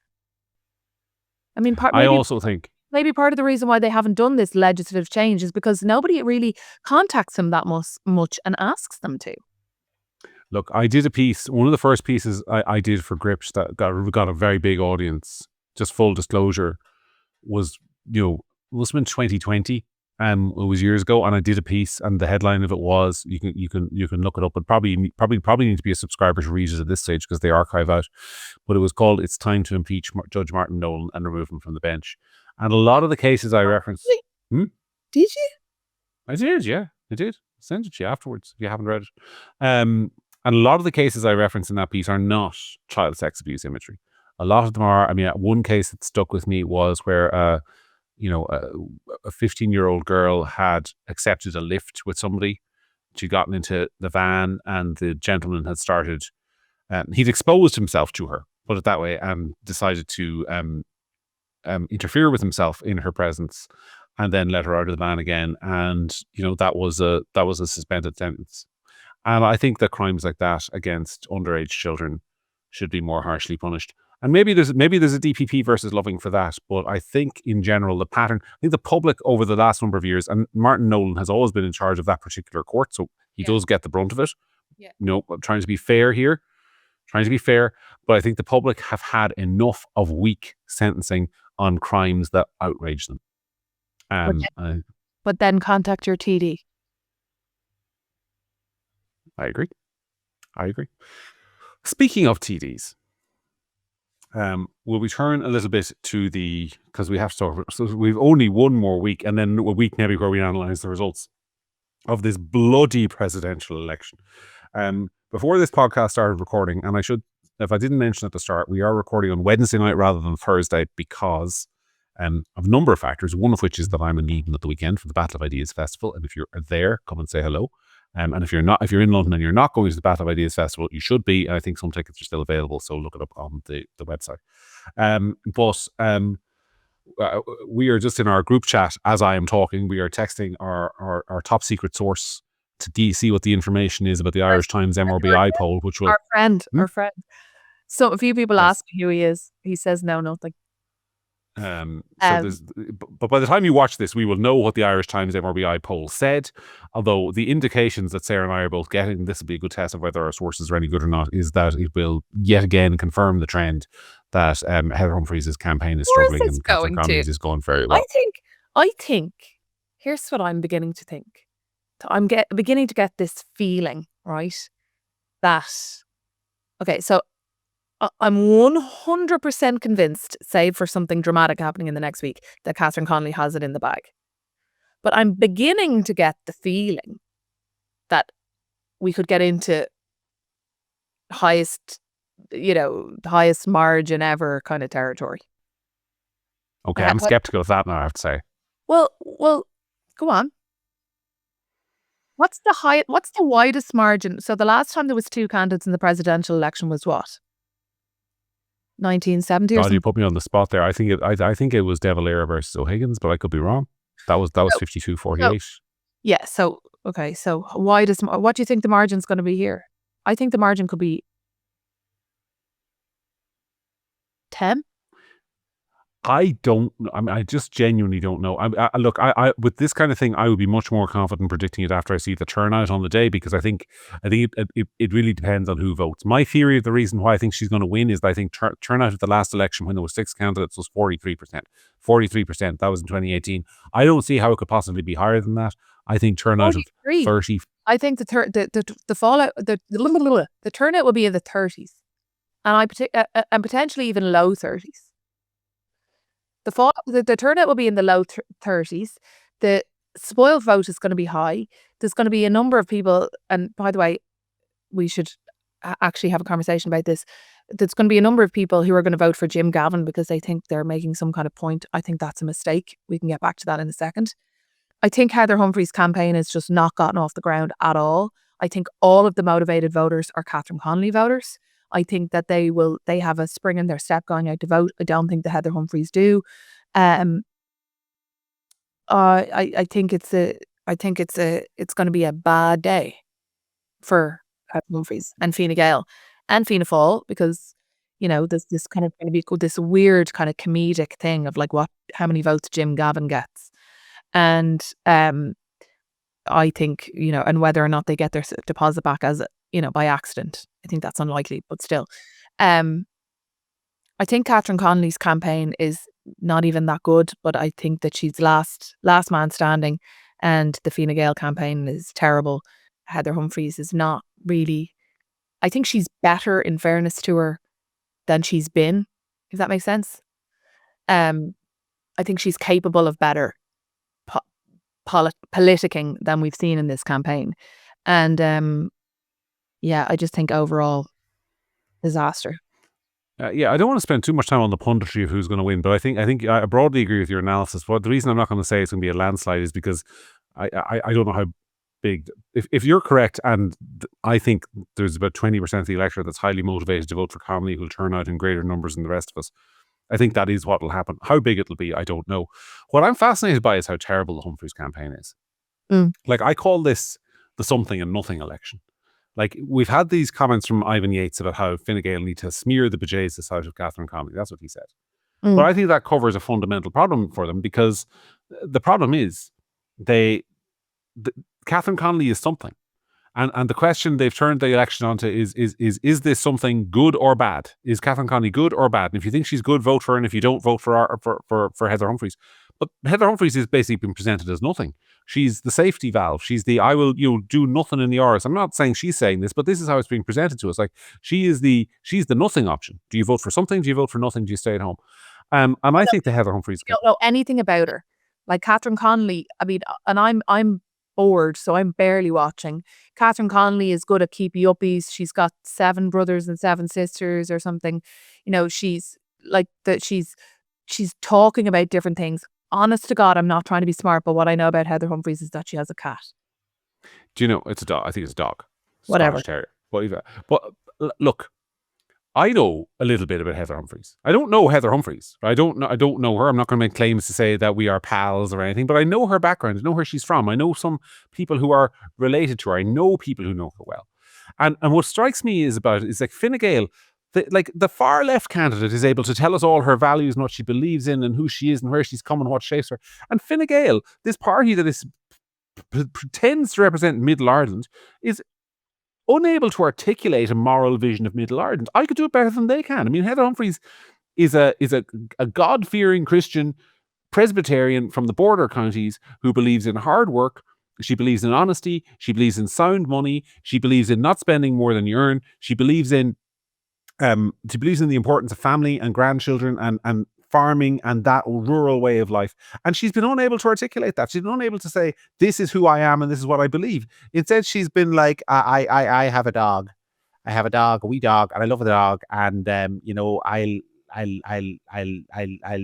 I mean, I also think maybe part of the reason why they haven't done this legislative change is because nobody really contacts them that much and asks them to. Look, I did a piece, one of the first pieces I did for Gript that got a very big audience, just full disclosure, was, you know, it must have been 2020. It was years ago, and I did a piece, and the headline of it was, you can look it up, but probably need to be a subscriber to read it at this stage because they archive out. But it was called "It's Time to Impeach Judge Martin Nolan and Remove Him from the Bench." And a lot of the cases I referenced. Did you? I did, yeah, I did. I'll send it to you afterwards if you haven't read it. And a lot of the cases I referenced in that piece are not child sex abuse imagery. A lot of them are. I mean, one case that stuck with me was where you know, a 15-year-old girl had accepted a lift with somebody she'd gotten into the van and the gentleman had started, he'd exposed himself to her, put it that way, and decided to interfere with himself in her presence, and then let her out of the van again. And that was a suspended sentence. And I think that crimes like that against underage children should be more harshly punished. And maybe there's a DPP versus Loving for that, but I think in general the pattern, I think the public over the last number of years, and Martin Nolan has always been in charge of that particular court, so he does get the brunt of it. Yeah. I'm trying to be fair here, but I think the public have had enough of weak sentencing on crimes that outrage them. But then contact your TD. I agree. Speaking of TDs, will we turn a little bit to because we have to talk about, so we've only one more week, and then a week maybe where we analyse the results of this bloody presidential election. Before this podcast started recording, and if I didn't mention at the start, we are recording on Wednesday night rather than Thursday because of a number of factors, one of which is that I'm in Eden at the weekend for the Battle of Ideas Festival, and if you're there, come and say hello. And if you're in London and you're not going to the Battle of Ideas Festival, you should be. I think some tickets are still available, so look it up on the website. We are just in our group chat as I am talking. We are texting our top secret source to see what the information is about the Irish Times MRBI poll, which will... Our friend. So a few people ask who he is. He says no, nothing. But by the time you watch this, we will know what the Irish Times MRBI poll said. Although the indications that Sarah and I are both getting, this will be a good test of whether our sources are any good or not, is that it will yet again confirm the trend that Heather Humphreys' campaign is struggling and Catherine Connolly's is going very well. I think here's what I'm beginning to think. I'm beginning to get this feeling, right? That so I'm 100% convinced, save for something dramatic happening in the next week, that Catherine Connolly has it in the bag. But I'm beginning to get the feeling that we could get into highest margin ever kind of territory. Okay, I'm skeptical of that now, I have to say. Well, go on. What's the widest margin? So the last time there was two candidates in the presidential election was what? 1970 or something? You put me on the spot there. I think it was De Valera versus O'Higgins, but I could be wrong. That was 52-48. Yeah. So okay. So what do you think the margin's going to be here? I think the margin could be 10. I just genuinely don't know. Look, with this kind of thing, I would be much more confident predicting it after I see the turnout on the day, because I think it really depends on who votes. My theory of the reason why I think she's going to win is that I think turnout at the last election, when there were 6 candidates, was 43%. 43%. That was in 2018. I don't see how it could possibly be higher than that. I think turnout of 30. I think the fallout, the turnout will be in the 30s, and potentially even low 30s. The turnout will be in the low 30s. The spoiled vote is going to be high. There's going to be a number of people, and by the way, we should actually have a conversation about this. There's going to be a number of people who are going to vote for Jim Gavin because they think they're making some kind of point. I think that's a mistake. We can get back to that in a second. I think Heather Humphreys' campaign has just not gotten off the ground at all. I think all of the motivated voters are Catherine Connolly voters. I think that they have a spring in their step going out to vote. I don't think the Heather Humphreys do. I think it's going to be a bad day for Heather Humphreys and Fine Gael and Fianna Fáil, because there's this kind of going to be this weird kind of comedic thing of like how many votes Jim Gavin gets, and I think and whether or not they get their deposit back as by accident. I think that's unlikely, but still. I think Catherine Connolly's campaign is not even that good, but I think that she's last man standing, and the Fine Gael campaign is terrible. Heather Humphreys is not really... I think she's better, in fairness to her, than she's been, if that makes sense. I think she's capable of better politicking than we've seen in this campaign. And I just think overall disaster. I don't want to spend too much time on the punditry of who's going to win, but I think I broadly agree with your analysis. But the reason I'm not going to say it's going to be a landslide is because I don't know how big. If you're correct, and I think there's about 20% of the electorate that's highly motivated to vote for Connolly who'll turn out in greater numbers than the rest of us. I think that is what will happen. How big it'll be, I don't know. What I'm fascinated by is how terrible the Humphreys campaign is. Like, I call this the something and nothing election. Like, we've had these comments from Ivan Yates about how Fine Gael need to smear the bejesus out of Catherine Connolly. That's what he said. But I think that covers a fundamental problem for them, because the problem is Catherine Connolly is something. And the question they've turned the election onto is this something good or bad? Is Catherine Connolly good or bad? And if you think she's good, vote for her. And if you don't, vote for Heather Humphreys. But Heather Humphreys is basically been presented as nothing. She's the safety valve. She's the I will do nothing in the Rs. I'm not saying she's saying this, but this is how it's being presented to us. Like, she's the nothing option. Do you vote for something? Do you vote for nothing? Do you stay at home? And I think the Heather Humphreys don't know anything about her. Like Catherine Connolly, I mean, and I'm bored, so I'm barely watching. Catherine Connolly is good at keepy uppies. She's got 7 brothers and 7 sisters or something. You know, she's like that. She's talking about different things. Honest to God, I'm not trying to be smart, but what I know about Heather Humphreys is that she has a cat. Do you know, it's a dog? I think it's a dog. Whatever. Scottish Terrier. But look, I know a little bit about Heather Humphreys. I don't know Heather Humphreys. I don't know her. I'm not going to make claims to say that we are pals or anything, but I know her background. I know where she's from. I know some people who are related to her. I know people who know her well. And what strikes me is like Fine Gael, the far left candidate is able to tell us all her values and what she believes in and who she is and where she's come and what shapes her. And Fine Gael, this party that pretends to represent Middle Ireland, is unable to articulate a moral vision of Middle Ireland. I could do it better than they can. I mean, Heather Humphreys is a God-fearing Christian Presbyterian from the border counties who believes in hard work. She believes in honesty. She believes in sound money. She believes in not spending more than you earn. She believes in the importance of family and grandchildren and farming and that rural way of life. And she's been unable to articulate that. She's been unable to say, this is who I am and this is what I believe. Instead, she's been like, I have a dog. I have a dog, a wee dog, and I love the dog. And I'll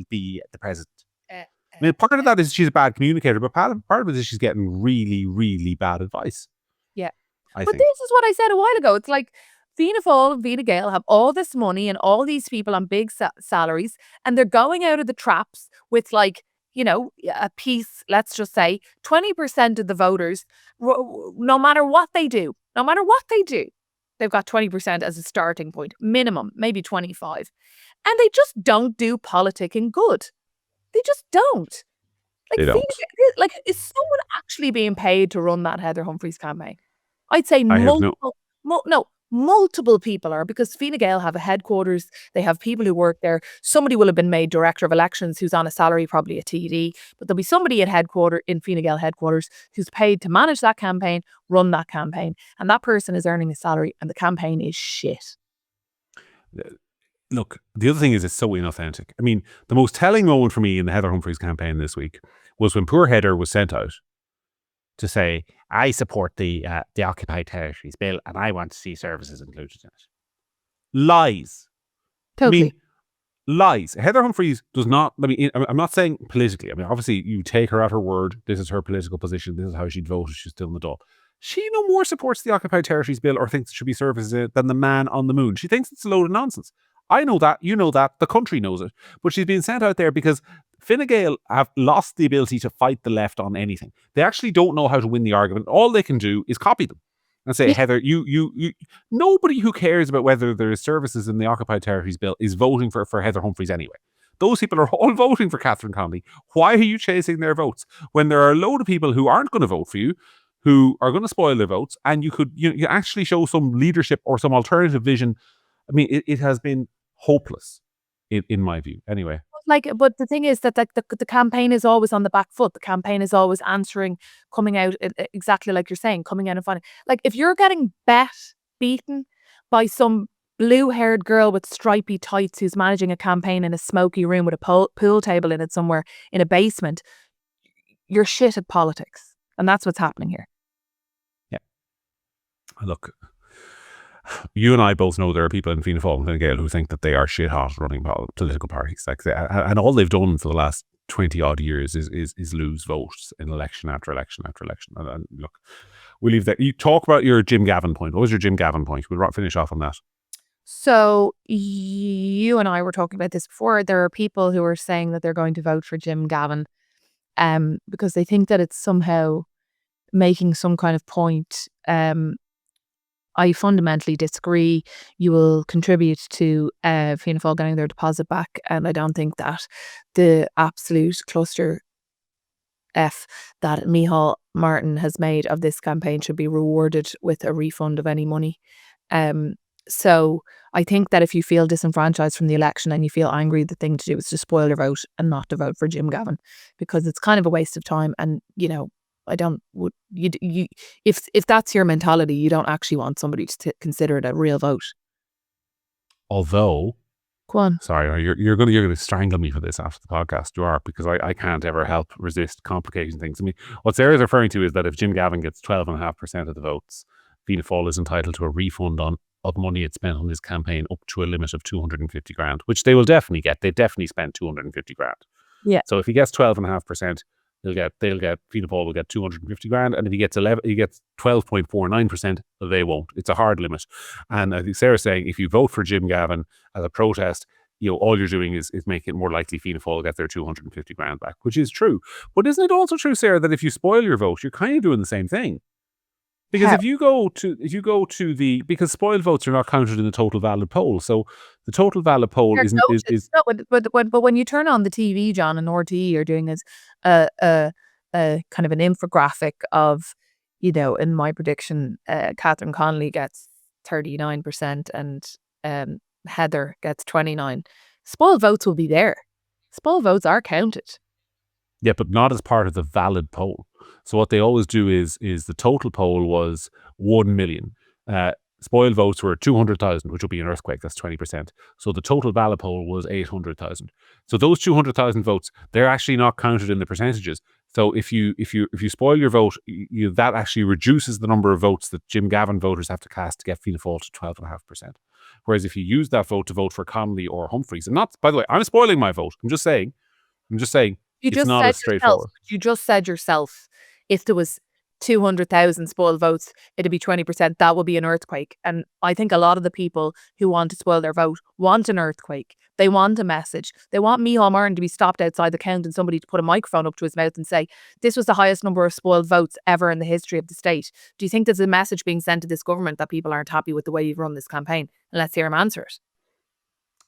be the president. I mean, part of that is she's a bad communicator, but part of it is she's getting really, really bad advice. Yeah. But this is what I said a while ago. It's like Fianna Fáil and Fine Gael have all this money and all these people on big salaries, and they're going out of the traps with, like, you know, a piece, let's just say 20% of the voters, no matter what they do, they've got 20% as a starting point, minimum, maybe 25. And they just don't do politicking good. They just don't. Like, they don't. Is someone actually being paid to run that Heather Humphreys campaign? I'd say multiple people are, because Fine Gael have a headquarters. They have people who work there. Somebody will have been made director of elections who's on a salary, probably a TD, but there'll be somebody in Fine Gael headquarters who's paid to manage that campaign, run that campaign, and that person is earning a salary and the campaign is shit. Look, the other thing is it's so inauthentic. I mean, the most telling moment for me in the Heather Humphreys campaign this week was when poor Heather was sent out to say, I support the Occupied Territories Bill and I want to see services included in it. Lies. Totally. I mean, lies. Heather Humphreys does not, I'm not saying politically. I mean, obviously you take her at her word. This is her political position. This is how she'd vote if she's still in the Dáil. She no more supports the Occupied Territories Bill or thinks there should be services in it than the man on the moon. She thinks it's a load of nonsense. I know that, you know that, the country knows it. But she's being sent out there because Fine Gael have lost the ability to fight the left on anything. They actually don't know how to win the argument. All they can do is copy them and say, Heather, you nobody who cares about whether there is services in the Occupied Territories Bill is voting for Heather Humphreys anyway. Those people are all voting for Catherine Connolly. Why are you chasing their votes when there are a load of people who aren't going to vote for you, who are going to spoil their votes, and you could you actually show some leadership or some alternative vision? I mean, it has been hopeless in my view. Anyway. But the thing is that the campaign is always on the back foot. The campaign is always answering, coming out exactly like you're saying, coming out and finding. Like, if you're getting beaten by some blue-haired girl with stripy tights who's managing a campaign in a smoky room with a pool table in it somewhere in a basement, you're shit at politics. And that's what's happening here. Yeah. Look, you and I both know there are people in Fianna Fáil and Fine Gael who think that they are shit hot running political parties. And all they've done for the last 20 odd years is lose votes in election after election after election. And look, we'll leave that. You talk about your Jim Gavin point. What was your Jim Gavin point? We'll finish off on that. So you and I were talking about this before. There are people who are saying that they're going to vote for Jim Gavin because they think that it's somehow making some kind of point. I fundamentally disagree. You will contribute to Fianna Fáil getting their deposit back, and I don't think that the absolute cluster F that Micheál Martin has made of this campaign should be rewarded with a refund of any money. So I think that if you feel disenfranchised from the election and you feel angry, the thing to do is to spoil your vote and not to vote for Jim Gavin, because it's kind of a waste of time. And I don't would you if that's your mentality, you don't actually want somebody to consider it a real vote. Although, go on. Sorry, you're going to strangle me for this after the podcast. You are, because I can't ever help resist complicating things. I mean, what Sarah's referring to is that if Jim Gavin gets 12.5% of the votes, Fianna Fáil is entitled to a refund of money it spent on this campaign up to a limit of 250 grand, which they will definitely get. They definitely spent 250 grand. Yeah. So if he gets 12.5%, Fianna Fáil will get 250 grand, and if he gets 12.49%, they won't. It's a hard limit. And I think Sarah's saying if you vote for Jim Gavin as a protest, all you're doing is making it more likely Fianna Fáil will get their 250 grand back, which is true. But isn't it also true, Sarah, that if you spoil your vote, you're kind of doing the same thing? Because if you go to the, because spoiled votes are not counted in the total valid poll. So the total valid poll is but when you turn on the TV, John, and RTE are doing is a kind of an infographic of, in my prediction, Catherine Connolly gets 39% and Heather gets 29%. Spoiled votes will be there. Spoiled votes are counted. Yeah, but not as part of the valid poll. So what they always do is the total poll was 1 million. Spoiled votes were 200,000, which would be an earthquake. That's 20%. So the total valid poll was 800,000. So those 200,000 votes, they're actually not counted in the percentages. So if you spoil your vote, that actually reduces the number of votes that Jim Gavin voters have to cast to get Fianna Fáil to 12.5%. Whereas if you use that vote to vote for Connolly or Humphreys, and not, by the way, I'm spoiling my vote. I'm just saying. It's not as straightforward. You just said yourself, if there was 200,000 spoiled votes, it'd be 20%. That would be an earthquake. And I think a lot of the people who want to spoil their vote want an earthquake. They want a message. They want Micheál Martin to be stopped outside the count and somebody to put a microphone up to his mouth and say, this was the highest number of spoiled votes ever in the history of the state. Do you think there's a message being sent to this government that people aren't happy with the way you've run this campaign? And let's hear him answer it.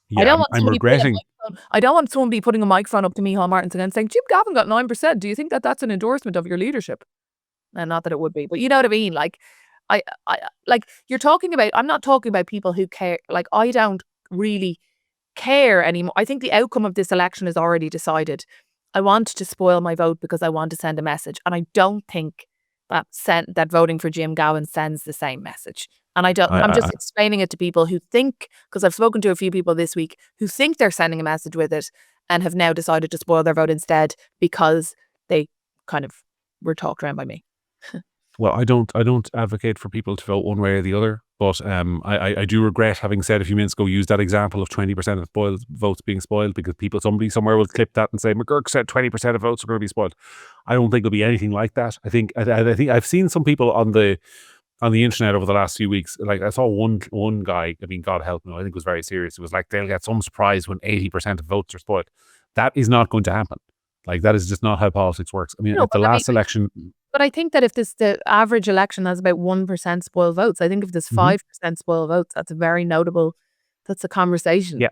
Yeah, I'm regretting. I don't want someone be putting a microphone up to Micheál Martin and saying, Jim Gavin got 9%. Do you think that that's an endorsement of your leadership? And not that it would be, but you know what I mean? Like, I you're talking about, I'm not talking about people who care. Like, I don't really care anymore. I think the outcome of this election is already decided. I want to spoil my vote because I want to send a message. And I don't think that voting for Jim Gavin sends the same message. And I'm just explaining it to people who think, because I've spoken to a few people this week who think they're sending a message with it and have now decided to spoil their vote instead because they kind of were talked around by me. Well, I don't advocate for people to vote one way or the other, but I do regret having said a few minutes ago, use that example of 20% of spoiled votes being spoiled, because somebody somewhere will clip that and say McGurk said 20% of votes are going to be spoiled. I don't think it'll be anything like that. I think I've seen some people on the internet over the last few weeks. Like, I saw one guy, I mean, God help me, I think it was very serious. It was like, they'll get some surprise when 80% of votes are spoiled. That is not going to happen. Like, that is just not how politics works. I mean, at the last election. But I think that if the average election has about 1% spoiled votes, I think if there's 5% spoiled votes, that's a very notable, that's a conversation. Yeah.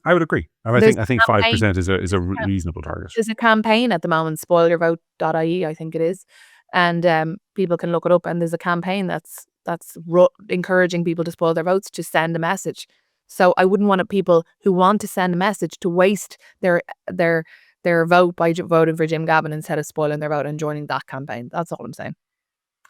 I would agree. I think 5% is a reasonable target. There's a campaign at the moment, spoilyourvote.ie, I think it is. And people can look it up. And there's a campaign that's encouraging people to spoil their votes to send a message. So I wouldn't want people who want to send a message to waste their vote by voting for Jim Gavin instead of spoiling their vote and joining that campaign. That's all I'm saying.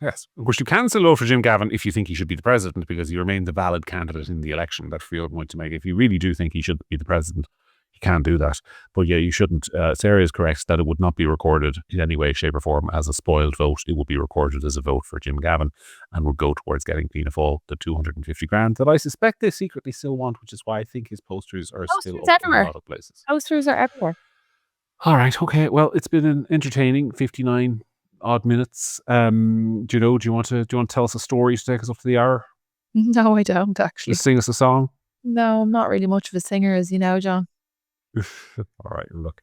Yes. Of course, you can still vote for Jim Gavin if you think he should be the president, because he remained the valid candidate in the election. That's your point to make. If you really do think he should be the president, you can do that. But yeah, you shouldn't. Sarah is correct that it would not be recorded in any way, shape or form as a spoiled vote. It will be recorded as a vote for Jim Gavin and will go towards getting Fianna Fáil the 250 grand that I suspect they secretly still want, which is why I think his posters are still up in a lot of places. Posters are everywhere. All right. Okay. Well, it's been an entertaining 59 odd minutes. Do you want to tell us a story to take us up to the hour? No, I don't actually. Just sing us a song? No, I'm not really much of a singer, as you know, John. All right, look.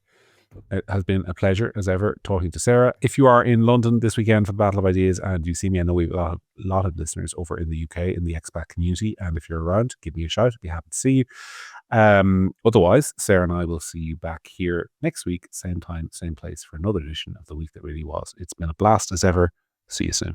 It has been a pleasure, as ever, talking to Sarah. If you are in London this weekend for the Battle of Ideas and you see me, I know we have a lot of listeners over in the UK in the expat community. And if you're around, give me a shout. I'd be happy to see you. Otherwise, Sarah and I will see you back here next week, same time, same place, for another edition of The Week That Really Was. It's been a blast, as ever. See you soon.